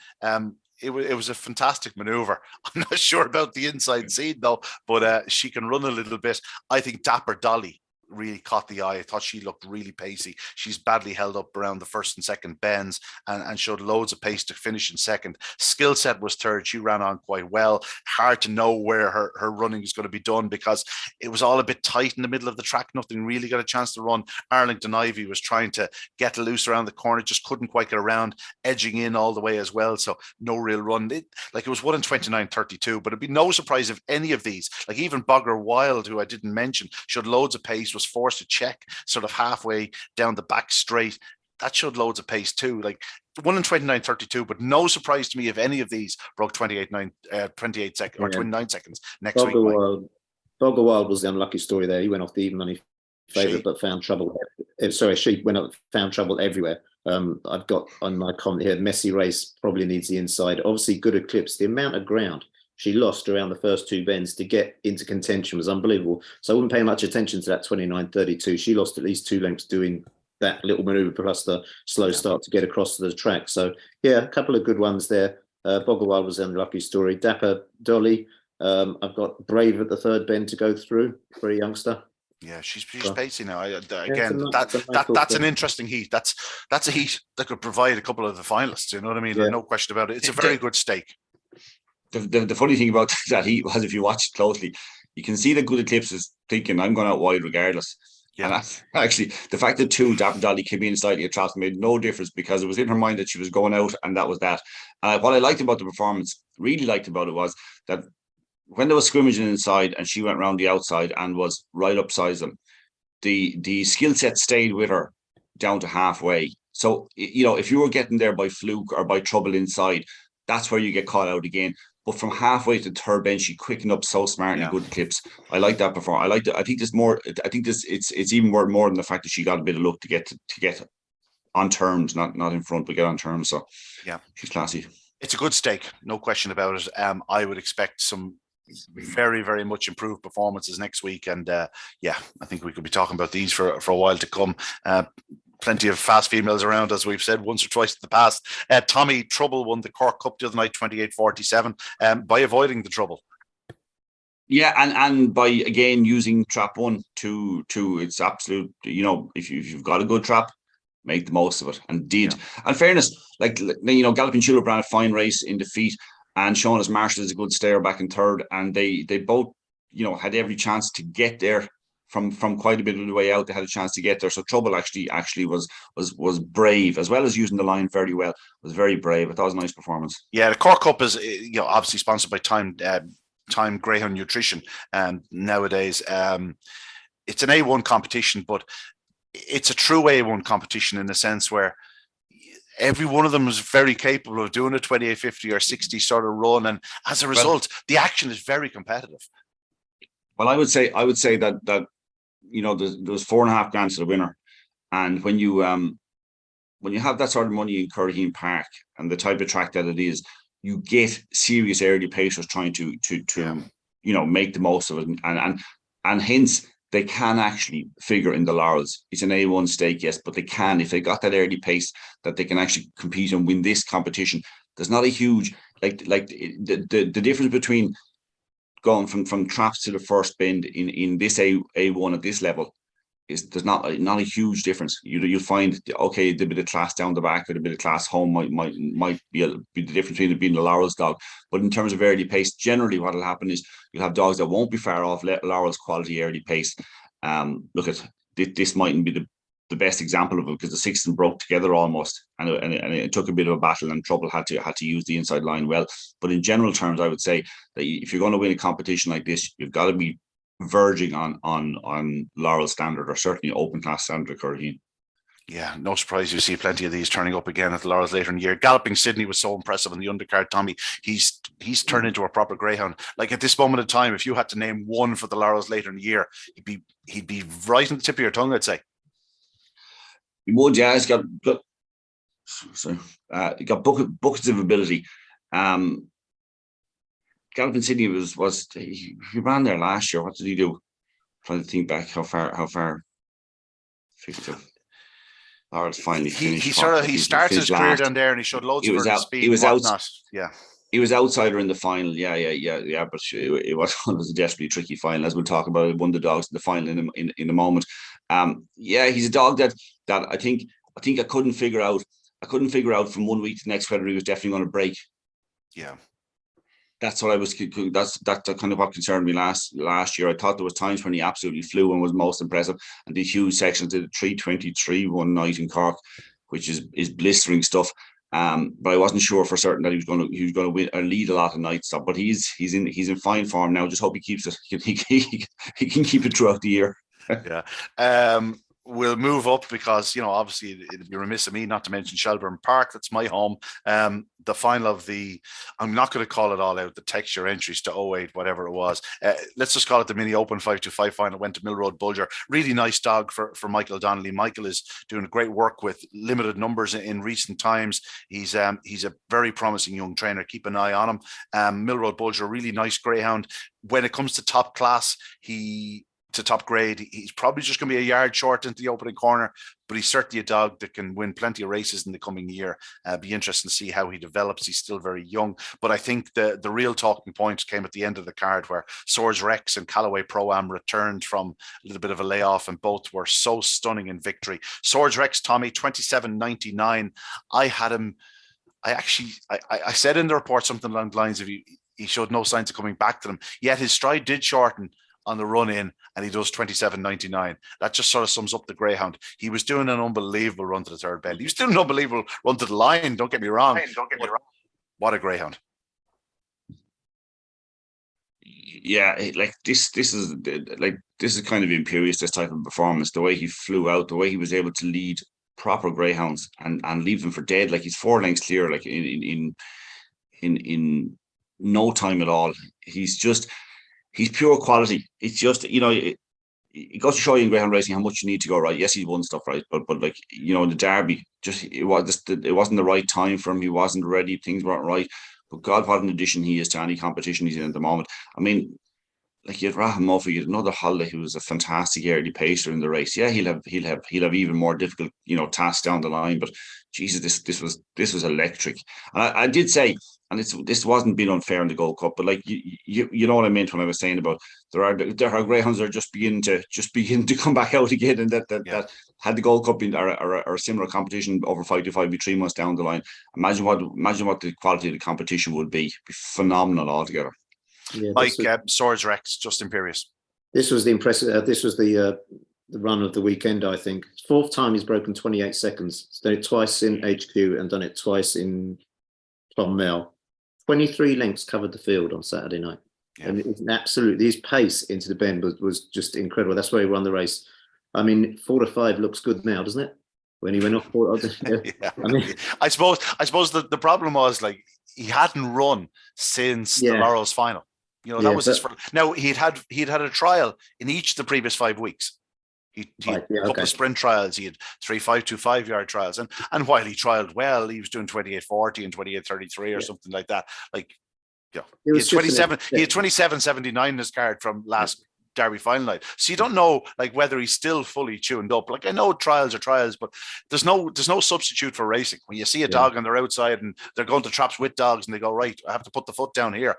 Speaker 1: It was a fantastic maneuver. I'm not sure about the inside seed though, but she can run a little bit. I think Dapper Dolly really caught the eye. I thought she looked really pacey. She's badly held up around the first and second bends and showed loads of pace to finish in second. Skill set was third. She ran on quite well. Hard to know where her running is going to be done because it was all a bit tight in the middle of the track. Nothing really got a chance to run. Arlington Ivy was trying to get loose around the corner, just couldn't quite get around, edging in all the way as well. So no real run. It was 1 in 29.32, but it'd be no surprise if any of these, like even Bogger Wild, who I didn't mention, showed loads of pace, was forced to check sort of halfway down the back straight. That showed loads of pace too. Like 1 in 29.32, but no surprise to me if any of these broke 28 seconds or 29 seconds next week.
Speaker 2: Bogger Wild was the unlucky story there. He went off the even money favourite, but found trouble. She went up, found trouble everywhere. I've got on my comment here, messy race, probably needs the inside. Obviously, Good Eclipse. The amount of ground she lost around the first 2 bends to get into contention was unbelievable. So I wouldn't pay much attention to that 29.32. She lost at least 2 lengths doing that little manoeuvre plus the slow start to get across to the track. So yeah, a couple of good ones there. Bogger Wild was an unlucky story. Dapper Dolly. I've got Brave at the 3rd bend to go through for a youngster.
Speaker 1: Yeah, she's pacey now. That's an interesting heat. That's a heat that could provide a couple of the finalists. You know what I mean? Yeah. No question about it. It's a very good stake.
Speaker 3: The funny thing about that heat was, if you watch it closely, you can see the Good Eclipse is thinking, I'm going out wide regardless. Yeah. And actually, the fact that Dapper Dolly came in slightly at traps made no difference, because it was in her mind that she was going out, and that was that. What I liked about the performance, really liked about it, was that when there was scrimmaging inside and she went round the outside and was right upsize them, the skill set stayed with her down to halfway. So, if you were getting there by fluke or by trouble inside, that's where you get caught out again. But from halfway to third bench, she quickened up so smartly, good clips. I like that performance. I like that. I think there's more. I think it's even worth more than the fact that she got a bit of luck to get on terms, not in front, but get on terms. So
Speaker 1: yeah,
Speaker 3: she's classy.
Speaker 1: It's a good stake, no question about it. I would expect some very, very much improved performances next week, and I think we could be talking about these for a while to come. Plenty of fast females around, as we've said once or twice in the past. Tommy Trouble won the Cork Cup the other night, 28-47, by avoiding the trouble.
Speaker 3: Yeah, and by again using trap one to its absolute. If you've got a good trap, make the most of it, and did. Yeah. And fairness, Galloping Tulip ran a fine race in defeat, and Seamus Marshall is a good stayer back in third, and they both had every chance to get there. From quite a bit of the way out, they had a chance to get there. So Trouble actually was brave, as well as using the line very well. Was very brave. I thought it was a nice performance.
Speaker 1: Yeah, the Cork Cup is obviously sponsored by Time Greyhound Nutrition, and nowadays it's an A1 competition, but it's a true A1 competition in the sense where every one of them is very capable of doing a 28-50 or 60 sort of run, and as a result, the action is very competitive.
Speaker 3: Well, I would say that there's $4.5 to the winner, and when you have that sort of money in Curraheen Park and the type of track that it is, you get serious early pacers trying to make the most of it, and hence they can actually figure in the laurels. It's an A1 stake, yes, but they can, if they got that early pace, that they can actually compete and win this competition. There's not a huge the difference between going from traps to the first bend in this A1 at this level is there's not a huge difference. You'll find the bit of class down the back or the bit of class home might be the difference between it being the laurels dog. But in terms of early pace, generally what will happen is you'll have dogs that won't be far off laurels quality early pace. Look at this mightn't be the best example of it because the sixth broke together almost, and it took a bit of a battle, and Trouble had to use the inside line well. But in general terms, I would say that if you're going to win a competition like this, you've got to be verging on laurel standard, or certainly open class standard Curraheen.
Speaker 1: Yeah, no surprise you see plenty of these turning up again at the laurels later in the year. Galloping Sydney was so impressive in the undercard, Tommy. He's turned into a proper greyhound. Like at this moment in time, if you had to name one for the laurels later in the year, he'd be right on the tip of your tongue, I'd say.
Speaker 3: He would, yeah. He's got buckets of ability. Galloping Sydney was he ran there last year. What did he do? I'm trying to think back how far. Or it's finally finished.
Speaker 1: He started his career down there, and he showed loads of speed. He was out. Yeah.
Speaker 3: He was outsider in the final. Yeah. But it was a desperately tricky final, as we'll talk about. It won the dogs in the final in a moment. He's a dog that I think I couldn't figure out. I couldn't figure out from 1 week to the next whether he was definitely going to break.
Speaker 1: Yeah.
Speaker 3: That's what I was. That's kind of what concerned me last year. I thought there was times when he absolutely flew and was most impressive, and these huge sections did 3:23 one night in Cork, which is blistering stuff. But I wasn't sure for certain that he was going to win or lead a lot of nights. So, but he's in fine form now. Just hope he keeps it. He can keep it throughout the year.
Speaker 1: Yeah. We'll move up because, obviously it'd be remiss of me not to mention Shelbourne Park. That's my home. The final of I'm not going to call it all out, the texture entries to 08, whatever it was. Let's just call it the mini open 5-5 final. Went to Mill Road Bulger. Really nice dog for Michael Donnelly. Michael is doing great work with limited numbers in recent times. He's a very promising young trainer. Keep an eye on him. Mill Road Bulger, really nice greyhound. When it comes to top class, to top grade, he's probably just going to be a yard short into the opening corner, but he's certainly a dog that can win plenty of races in the coming year. Be interesting to see how he develops. He's still very young, but I think the real talking point came at the end of the card where Swords Rex and Callaway Pro-Am returned from a little bit of a layoff, and both were so stunning in victory. Swords Rex, Tommy, 27.99. I had him. I said in the report something along the lines of he showed no signs of coming back to them, yet his stride did shorten on the run in, and he does 27.99. That just sort of sums up the greyhound. He was doing an unbelievable run to the third bend. He was doing an unbelievable run to the line. Don't get me wrong. What a greyhound.
Speaker 3: Yeah, this is kind of imperious, this type of performance. The way he flew out, the way he was able to lead proper greyhounds and leave them for dead. Like he's 4 lengths clear, like in no time at all. He's pure quality. It's just, it goes to show you in greyhound racing how much you need to go right. Yes, he's won stuff right, but like, in the Derby, it wasn't the right time for him. He wasn't ready. Things weren't right. But God, what an addition he is to any competition he's in at the moment. I mean, like you had Raham Murphy, you had another Holiday who was a fantastic early pacer in the race. Yeah, he'll have even more difficult, tasks down the line. But Jesus, this was electric. And I did say, and this wasn't being unfair in the Gold Cup, but like you know what I meant when I was saying about there are greyhounds that are just beginning to come back out again, and that had the Gold Cup or a similar competition over 5-5 be 3 months down the line. Imagine what the quality of the competition would be. It'd be phenomenal altogether.
Speaker 2: Yeah,
Speaker 1: Mike, Swords Rex, just imperious.
Speaker 2: This was the impressive. This was the run of the weekend. I think 4th time he's broken 28 seconds. He's done it twice in HQ and done it twice in Clonmel. 23 lengths covered the field on Saturday night, and it's absolutely his pace into the bend was just incredible. That's why he won the race. I mean, 4-5 looks good now, doesn't it? When he went off,
Speaker 1: I suppose the problem was like he hadn't run since the Laurels final. That was his first. Now he'd had a trial in each of the previous 5 weeks. He had a couple of sprint trials. He had 3 5-2-5 yard trials, and while he trialed well, he was doing 28:40 and 28:33 or something like that. Like, he had 27. He had 27:79 in his card from last Derby final night. So you don't know like whether he's still fully tuned up. Like I know trials are trials, but there's no substitute for racing. When you see a dog on their outside and they're going to traps with dogs and they go, right, I have to put the foot down here.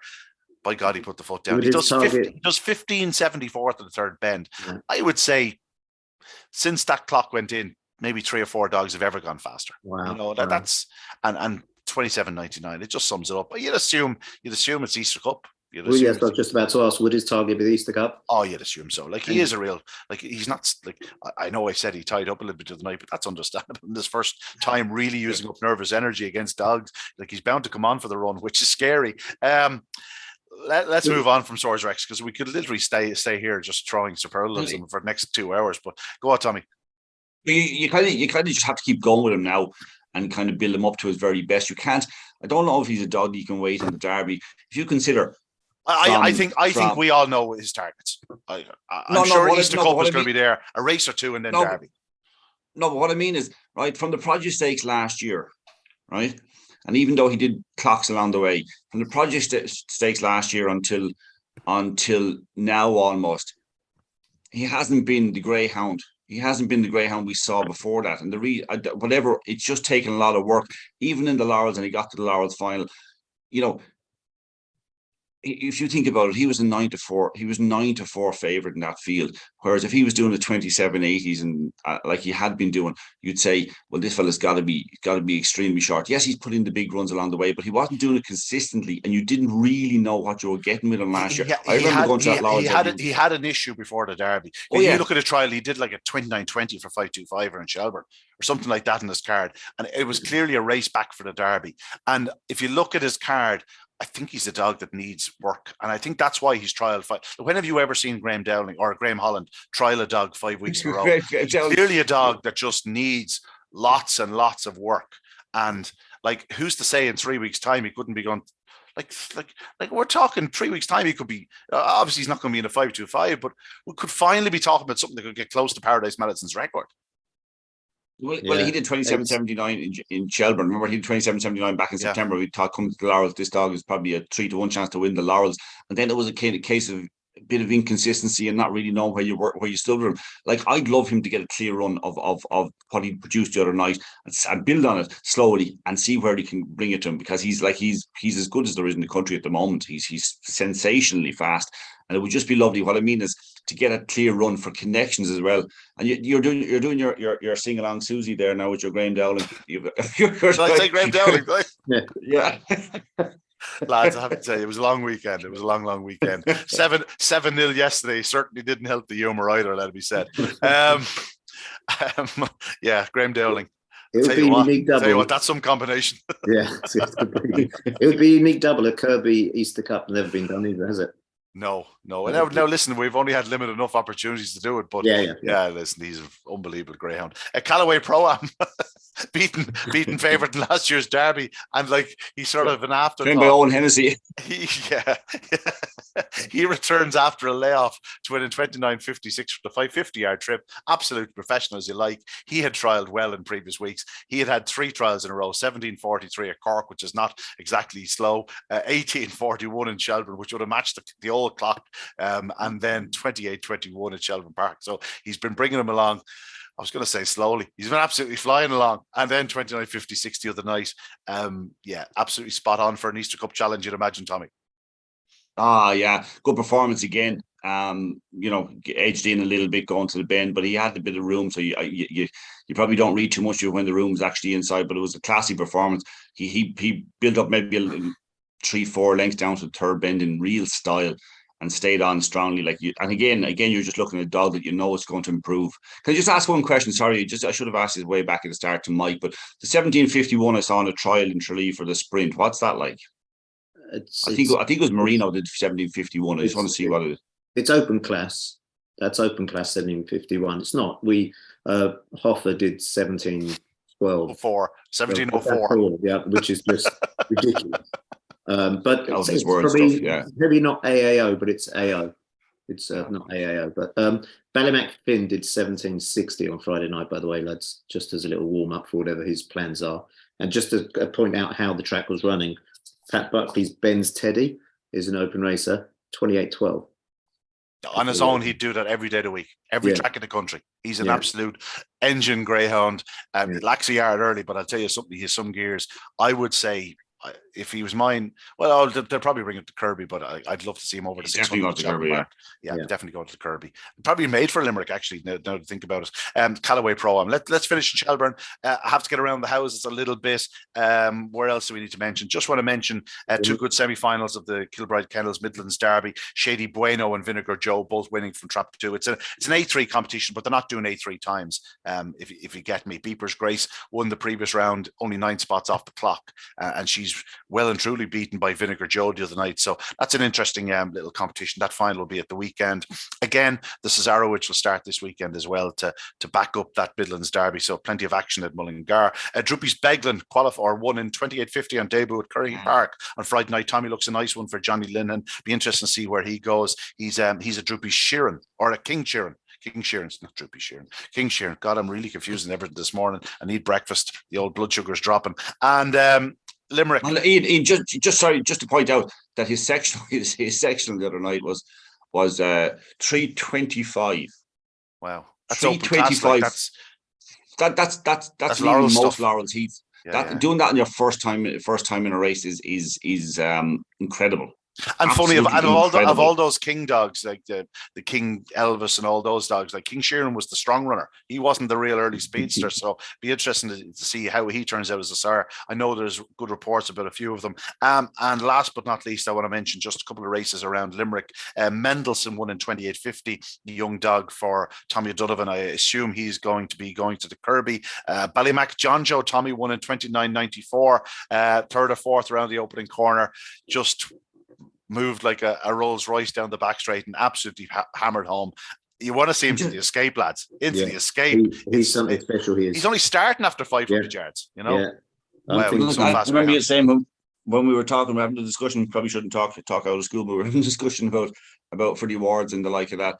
Speaker 1: By God, he put the foot down. He does 15.74 to the third bend. Yeah. I would say since that clock went in, maybe 3 or 4 dogs have ever gone faster.
Speaker 2: Wow.
Speaker 1: That's and 27.99. It just sums it up. But you'd assume it's Easter Cup.
Speaker 2: Yes, I was just about to ask, would his target be the Easter Cup?
Speaker 1: Oh, you'd assume so. Like he is a real, like he's not like, I know I said he tied up a little bit of the night, but that's understandable. In this first time really using up nervous energy against dogs, like he's bound to come on for the run, which is scary. Let's move on from Swords Rex because we could literally stay here just throwing superlatives for the next 2 hours. But go on, Tommy.
Speaker 3: You kind of just have to keep going with him now and kind of build him up to his very best. You can't. I don't know if he's a dog you can wait in the Derby. If you consider,
Speaker 1: I think we all know his targets. I'm sure Easter Cup is going to be there, a race or two, and then Derby.
Speaker 3: No, but what I mean is, right, from the Produce Stakes last year, right, and even though he did clocks along the way, from the Produce Stakes last year until now almost, he hasn't been the greyhound. He hasn't been the greyhound we saw before that. And whatever, it's just taken a lot of work, even in the Laurels, and he got to the Laurels final. If you think about it, he was a 9-4. He was 9-4 favorite in that field. Whereas if he was doing the 27.80s and like he had been doing, you'd say, well, this fella's got to be extremely short. Yes, he's put in the big runs along the way, but he wasn't doing it consistently, and you didn't really know what you were getting with him last year. I remember going to that Laurels.
Speaker 1: He had an issue before the Derby. You look at a trial, he did like a 29.20 for 5-2-5 in Shelbourne or something like that in his card, and it was clearly a race back for the Derby. And if you look at his card, I think he's a dog that needs work. And I think that's why he's trialed 5. When have you ever seen Graham Dowling or Graham Holland trial a dog 5 weeks in a row? He's clearly a dog that just needs lots and lots of work. And like, who's to say in 3 weeks' time he couldn't be going like we're talking 3 weeks' time he could be, obviously he's not going to be in a 5-2-5, but we could finally be talking about something that could get close to Paradise Madison's record.
Speaker 3: Well, he did 27.79 in Shelbourne. Remember, he did 27.79 back in September. We thought, come to the Laurels, this dog is probably a 3-1 chance to win the Laurels. And then it was a case of a bit of inconsistency and not really knowing where you stood with him. Like, I'd love him to get a clear run of what he produced the other night and build on it slowly and see where he can bring it to him, because he's as good as there is in the country at the moment. He's sensationally fast, and it would just be lovely. What I mean is to get a clear run for connections as well. And you're doing your sing along Susie there now with your Graham Dowling.
Speaker 1: Should I say Graham Dowling?
Speaker 3: Yeah.
Speaker 1: Lads, I have to tell you, it was a long weekend. It was a long weekend. 7-0 yesterday certainly didn't help the humour either, let it be said. Graham Dowling.
Speaker 2: It would be a unique double.
Speaker 1: Tell you what, that's some combination.
Speaker 2: Yeah, it would be a unique double. A Kirby Easter Cup never been done either, has it?
Speaker 1: No. Now, listen, we've only had limited enough opportunities to do it, but
Speaker 2: Yeah.
Speaker 1: listen, he's an unbelievable greyhound. Callaway Pro-Am beaten favourite in last year's derby, and like he's sort of an
Speaker 3: Trained by
Speaker 1: afterthought.
Speaker 3: Owen Hennessy.
Speaker 1: He returns after a layoff to win in 29.56 for the 550-yard trip. Absolute professional as you like. He had trialled well in previous weeks. He had 3 trials in a row: 17.43 at Cork, which is not exactly slow, 18.41 in Shelbourne, which would have matched the old clock, and then 28.21 at Shelbourne Park. So he's been bringing him along. I was going to say slowly. He's been absolutely flying along. And then 29.56 the other night. Absolutely spot on for an Easter Cup challenge, you'd imagine, Tommy.
Speaker 3: Yeah. Good performance again. Edged in a little bit going to the bend, but he had a bit of room. So you probably don't read too much of when the room's actually inside, but it was a classy performance. He built up maybe 3-4 lengths down to the third bend in real style and stayed on strongly. And again, you're just looking at a dog that you know is going to improve. Can I just ask one question? Sorry, I should have asked this way back at the start to Mike, but the 17.51 I saw on a trial in Tralee for the sprint. What's that like? I think it was Marino did 17.51. I just want to see what it is.
Speaker 2: It's open class. That's open class 17.51. It's not. Hoffer did 17.12.
Speaker 1: 17.04.
Speaker 2: Yeah, which is just ridiculous. But it's
Speaker 3: word
Speaker 2: probably
Speaker 3: stuff, yeah.
Speaker 2: Maybe not AAO, but it's AO. It's not AAO. But Ballymac Finn did 17.60 on Friday night, by the way, lads, just as a little warm-up for whatever his plans are. And just to point out how the track was running, Pat Buckley's Ben's Teddy is an open racer, 28.12.
Speaker 1: On his own, he'd do that every day of the week, every track in the country. He's an absolute engine greyhound. Lacks a yard early, but I'll tell you something, he has some gears. I would say, if he was mine, well, they'll probably bring it to Kirby, but I'd love to see him over the 600 to Kirby. Definitely going to the Kirby. Probably made for Limerick, actually, now to think about it. Callaway Pro-Am. Let's finish in Shelbourne. I have to get around the houses a little bit. Where else do we need to mention? Just want to mention 2 good semi-finals of the Kilbride Kennels Midlands Derby. Shady Bueno and Vinegar Joe both winning from Trap 2. It's an A3 competition, but they're not doing A3 times. If you get me, Beeper's Grace won the previous round, only 9 spots off the clock, and she's well and truly beaten by Vinegar Joe the other night. So that's an interesting little competition. That final will be at the weekend. Again, the Cesaro, which will start this weekend as well to back up that Midlands Derby. So plenty of action at Mullingar. Droopy's Beglin won in 28.50 on debut at Curraheen Park on Friday night. Tommy looks a nice one for Johnny Linhan. Be interesting to see where he goes. He's a Droopy Sheeran or a King Sheeran. King Sheeran's not Droopy Sheeran. King Sheeran. God, I'm really confusing everything this morning. I need breakfast. The old blood sugar's dropping. And Limerick.
Speaker 3: Well, Ian, just to point out that his section the other night was 3:25.
Speaker 1: Wow,
Speaker 3: that's 3:25. That's
Speaker 1: Laurel
Speaker 3: most
Speaker 1: stuff.
Speaker 3: Laurel's Heath. Doing that in your first time in a race is incredible.
Speaker 1: And funny, of all those King dogs, like the King Elvis and all those dogs, like King Sheeran was the strong runner. He wasn't the real early speedster. So be interesting to see how he turns out as a sire. I know there's good reports about a few of them. And last but not least, I want to mention just a couple of races around Limerick. Mendelssohn won in 28.50, the young dog for Tommy O'Donovan. I assume he's going to be going to the Kirby. Ballymac John Joe Tommy won in 29.94, third or fourth around the opening corner. Just moved like a Rolls Royce down the back straight and absolutely hammered home. You want to see him to the escape, lads. Into the escape.
Speaker 2: He's something special.
Speaker 1: He's only starting after 500 yards, you know?
Speaker 2: Yeah.
Speaker 3: Wow. I remember you saying when we were talking, we were having a discussion, probably shouldn't talk out of school, but we were having a discussion about for the awards and the like of that,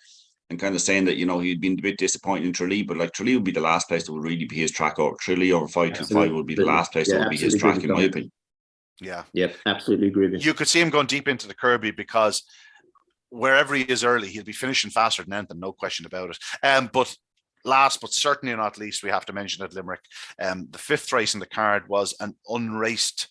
Speaker 3: and kind of saying that, he'd been a bit disappointed in Tralee, but like Tralee would be the last place that would really be his track, or Tralee over 525 would be the last place that would be his track, in my opinion.
Speaker 2: Yeah, absolutely agree with you.
Speaker 1: You could see him going deep into the Kirby because wherever he is early, he'll be finishing faster than anything, no question about it. But last but certainly not least, we have to mention at Limerick, the 5th race in the card was an unraced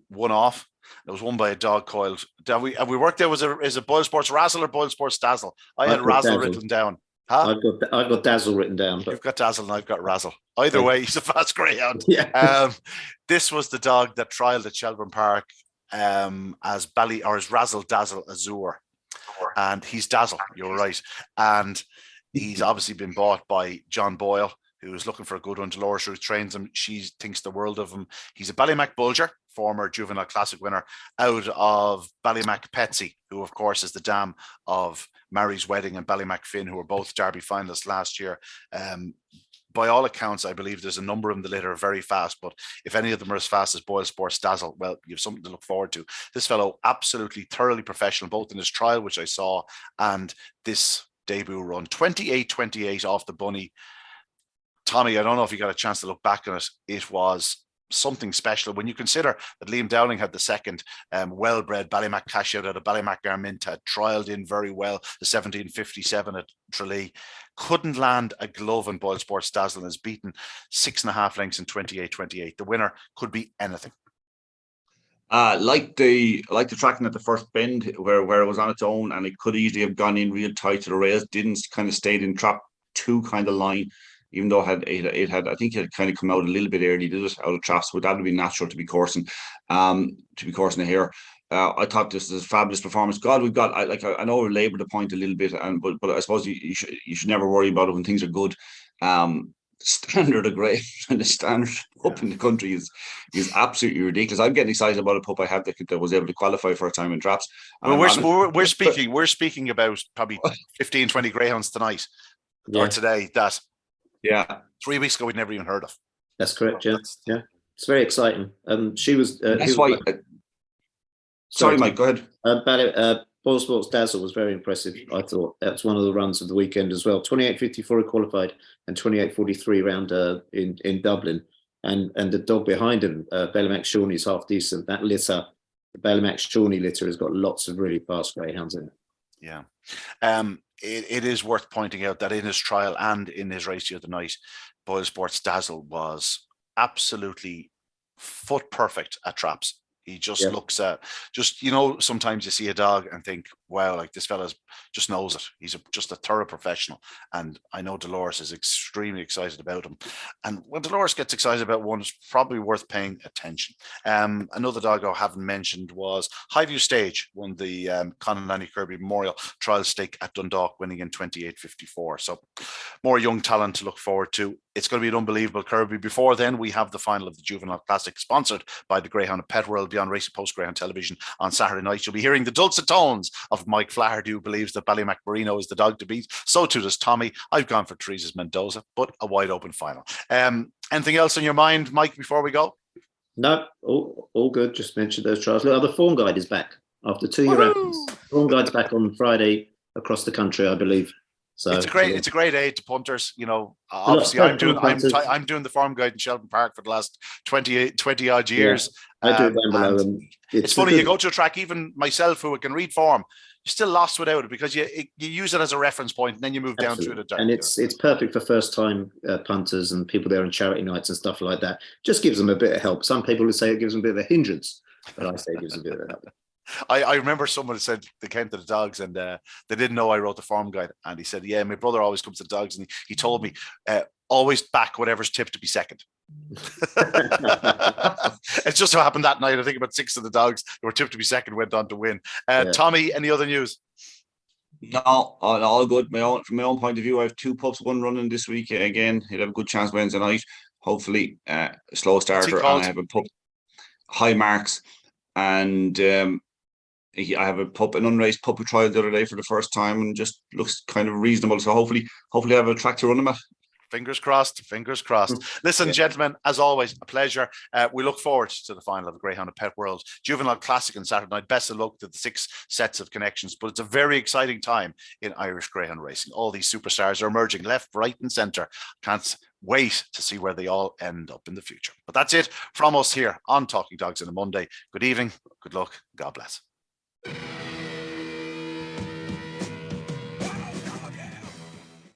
Speaker 1: one-off. It was won by a dog coiled. Have we worked out, is it Boyle Sports Razzle or Boyle Sports Dazzle? I had Razzle written down. Huh?
Speaker 2: I've got Dazzle written down. But...
Speaker 1: You've got Dazzle and I've got Razzle. Either way, he's a fast greyhound. This was the dog that trialled at Shelbourne Park as Razzle Dazzle Azure. And he's Dazzle, you're right. And he's obviously been bought by John Boyle, who's looking for a good one. Dolores Ruth trains him. She thinks the world of him. He's a Ballymac Bulger, former Juvenile Classic winner, out of Ballymac Petsy, who, of course, is the dam of Mary's Wedding and Ballymac Finn, who were both Derby finalists last year. By all accounts, I believe there's a number of them that are very fast, but if any of them are as fast as Boyle Sports Dazzle, well, you have something to look forward to. This fellow, absolutely thoroughly professional, both in his trial, which I saw, and this debut run. 28-28 off the bunny. Tommy, I don't know if you got a chance to look back on it. It was something special when you consider that Liam Dowling had the second well-bred Ballymac cash out of Ballymac Armint, had trialled in very well, the 1757 at Tralee, couldn't land a glove in Boyle Sports Dazzle and has beaten 6.5 lengths in 28-28. The winner could be anything.
Speaker 3: Like the tracking at the first bend where it was on its own, and it could easily have gone in real tight to the rails, didn't, kind of stayed in trap 2 kind of line, even though it had I think it had kind of come out a little bit early, did it, out of traps, but that would be natural to be coursing here. I thought this was a fabulous performance. God, we've got, I know we're laboured the point a little bit, but I suppose you should never worry about it when things are good. Standard of grade and the standard up in the country is absolutely ridiculous. I'm getting excited about a pup I had that was able to qualify for a time in traps.
Speaker 1: Well, we're speaking about probably 15, 20 greyhounds tonight or today that 3 weeks ago we'd never even heard of.
Speaker 2: That's correct. Yeah. It's very exciting. She was.
Speaker 3: That's why. Sorry, Mike. Go ahead.
Speaker 2: Boyle Sports Dazzle was very impressive. I thought that's one of the runs of the weekend as well. 28.54 qualified and 28.43 round in Dublin, and the dog behind him, Ballymac Shawnee, is half decent. That litter, the Ballymac Shawnee litter, has got lots of really fast greyhounds in it.
Speaker 1: Yeah. It is worth pointing out that in his trial and in his race the other night, Boyle Sports Dazzle was absolutely foot perfect at traps. He just looks at, sometimes you see a dog and think, wow, like this fella's just knows it. He's just a thorough professional. And I know Dolores is extremely excited about him. And when Dolores gets excited about one, it's probably worth paying attention. Another dog I haven't mentioned was Highview Stage, won the Conor Lanny Kirby Memorial Trial Stake at Dundalk, winning in 28.54. So more young talent to look forward to. It's going to be an unbelievable Kirby. Before then, we have the final of the Juvenile Classic, sponsored by the Greyhound Pet World, beyond Racing Post Greyhound Television on Saturday night. You'll be hearing the dulcet tones of Mike Flaherty, who believes that Ballymac Marino is the dog to beat. So too does Tommy. I've gone for Teresa's Mendoza, but a wide open final. Anything else on your mind, Mike, before we go?
Speaker 2: No, all good. Just mentioned those trials. Look, the form guide is back after 2-year absence. Form guide's back on Friday across the country, I believe. So
Speaker 1: it's a great aid to punters. Obviously I'm doing the farm guide in Shelbourne Park for the last 20 odd years.
Speaker 2: I do it down below.
Speaker 1: It's funny, you go to a track, even myself who can read form, you're still lost without it, because you use it as a reference point and then you move down through the dark.
Speaker 2: And it's perfect for first time punters and people there on charity nights and stuff like that. Just gives them a bit of help. Some people would say it gives them a bit of a hindrance, but I say it gives them a bit of help.
Speaker 1: I remember someone said they came to the dogs and they didn't know I wrote the farm guide, and he said, yeah, my brother always comes to the dogs, and he told me always back whatever's tipped to be second. It just so happened that night, I think about 6 of the dogs that were tipped to be second went on to win. Tommy, any other news?
Speaker 3: No, all good. From my own point of view, I have 2 pups, one running this week. Again, he'll have a good chance Wednesday night. Hopefully, a slow starter. And I have a pup, High Marks, and I have a pup, an unraced pup who tried the other day for the first time and just looks kind of reasonable. So hopefully I have a track to run him at.
Speaker 1: Fingers crossed. Listen, gentlemen, as always, a pleasure. We look forward to the final of the Greyhound and Pet World Juvenile Classic on Saturday night. Best of luck to the 6 sets of connections, but it's a very exciting time in Irish greyhound racing. All these superstars are emerging left, right and centre. Can't wait to see where they all end up in the future. But that's it from us here on Talking Dogs on a Monday. Good evening, good luck, God bless.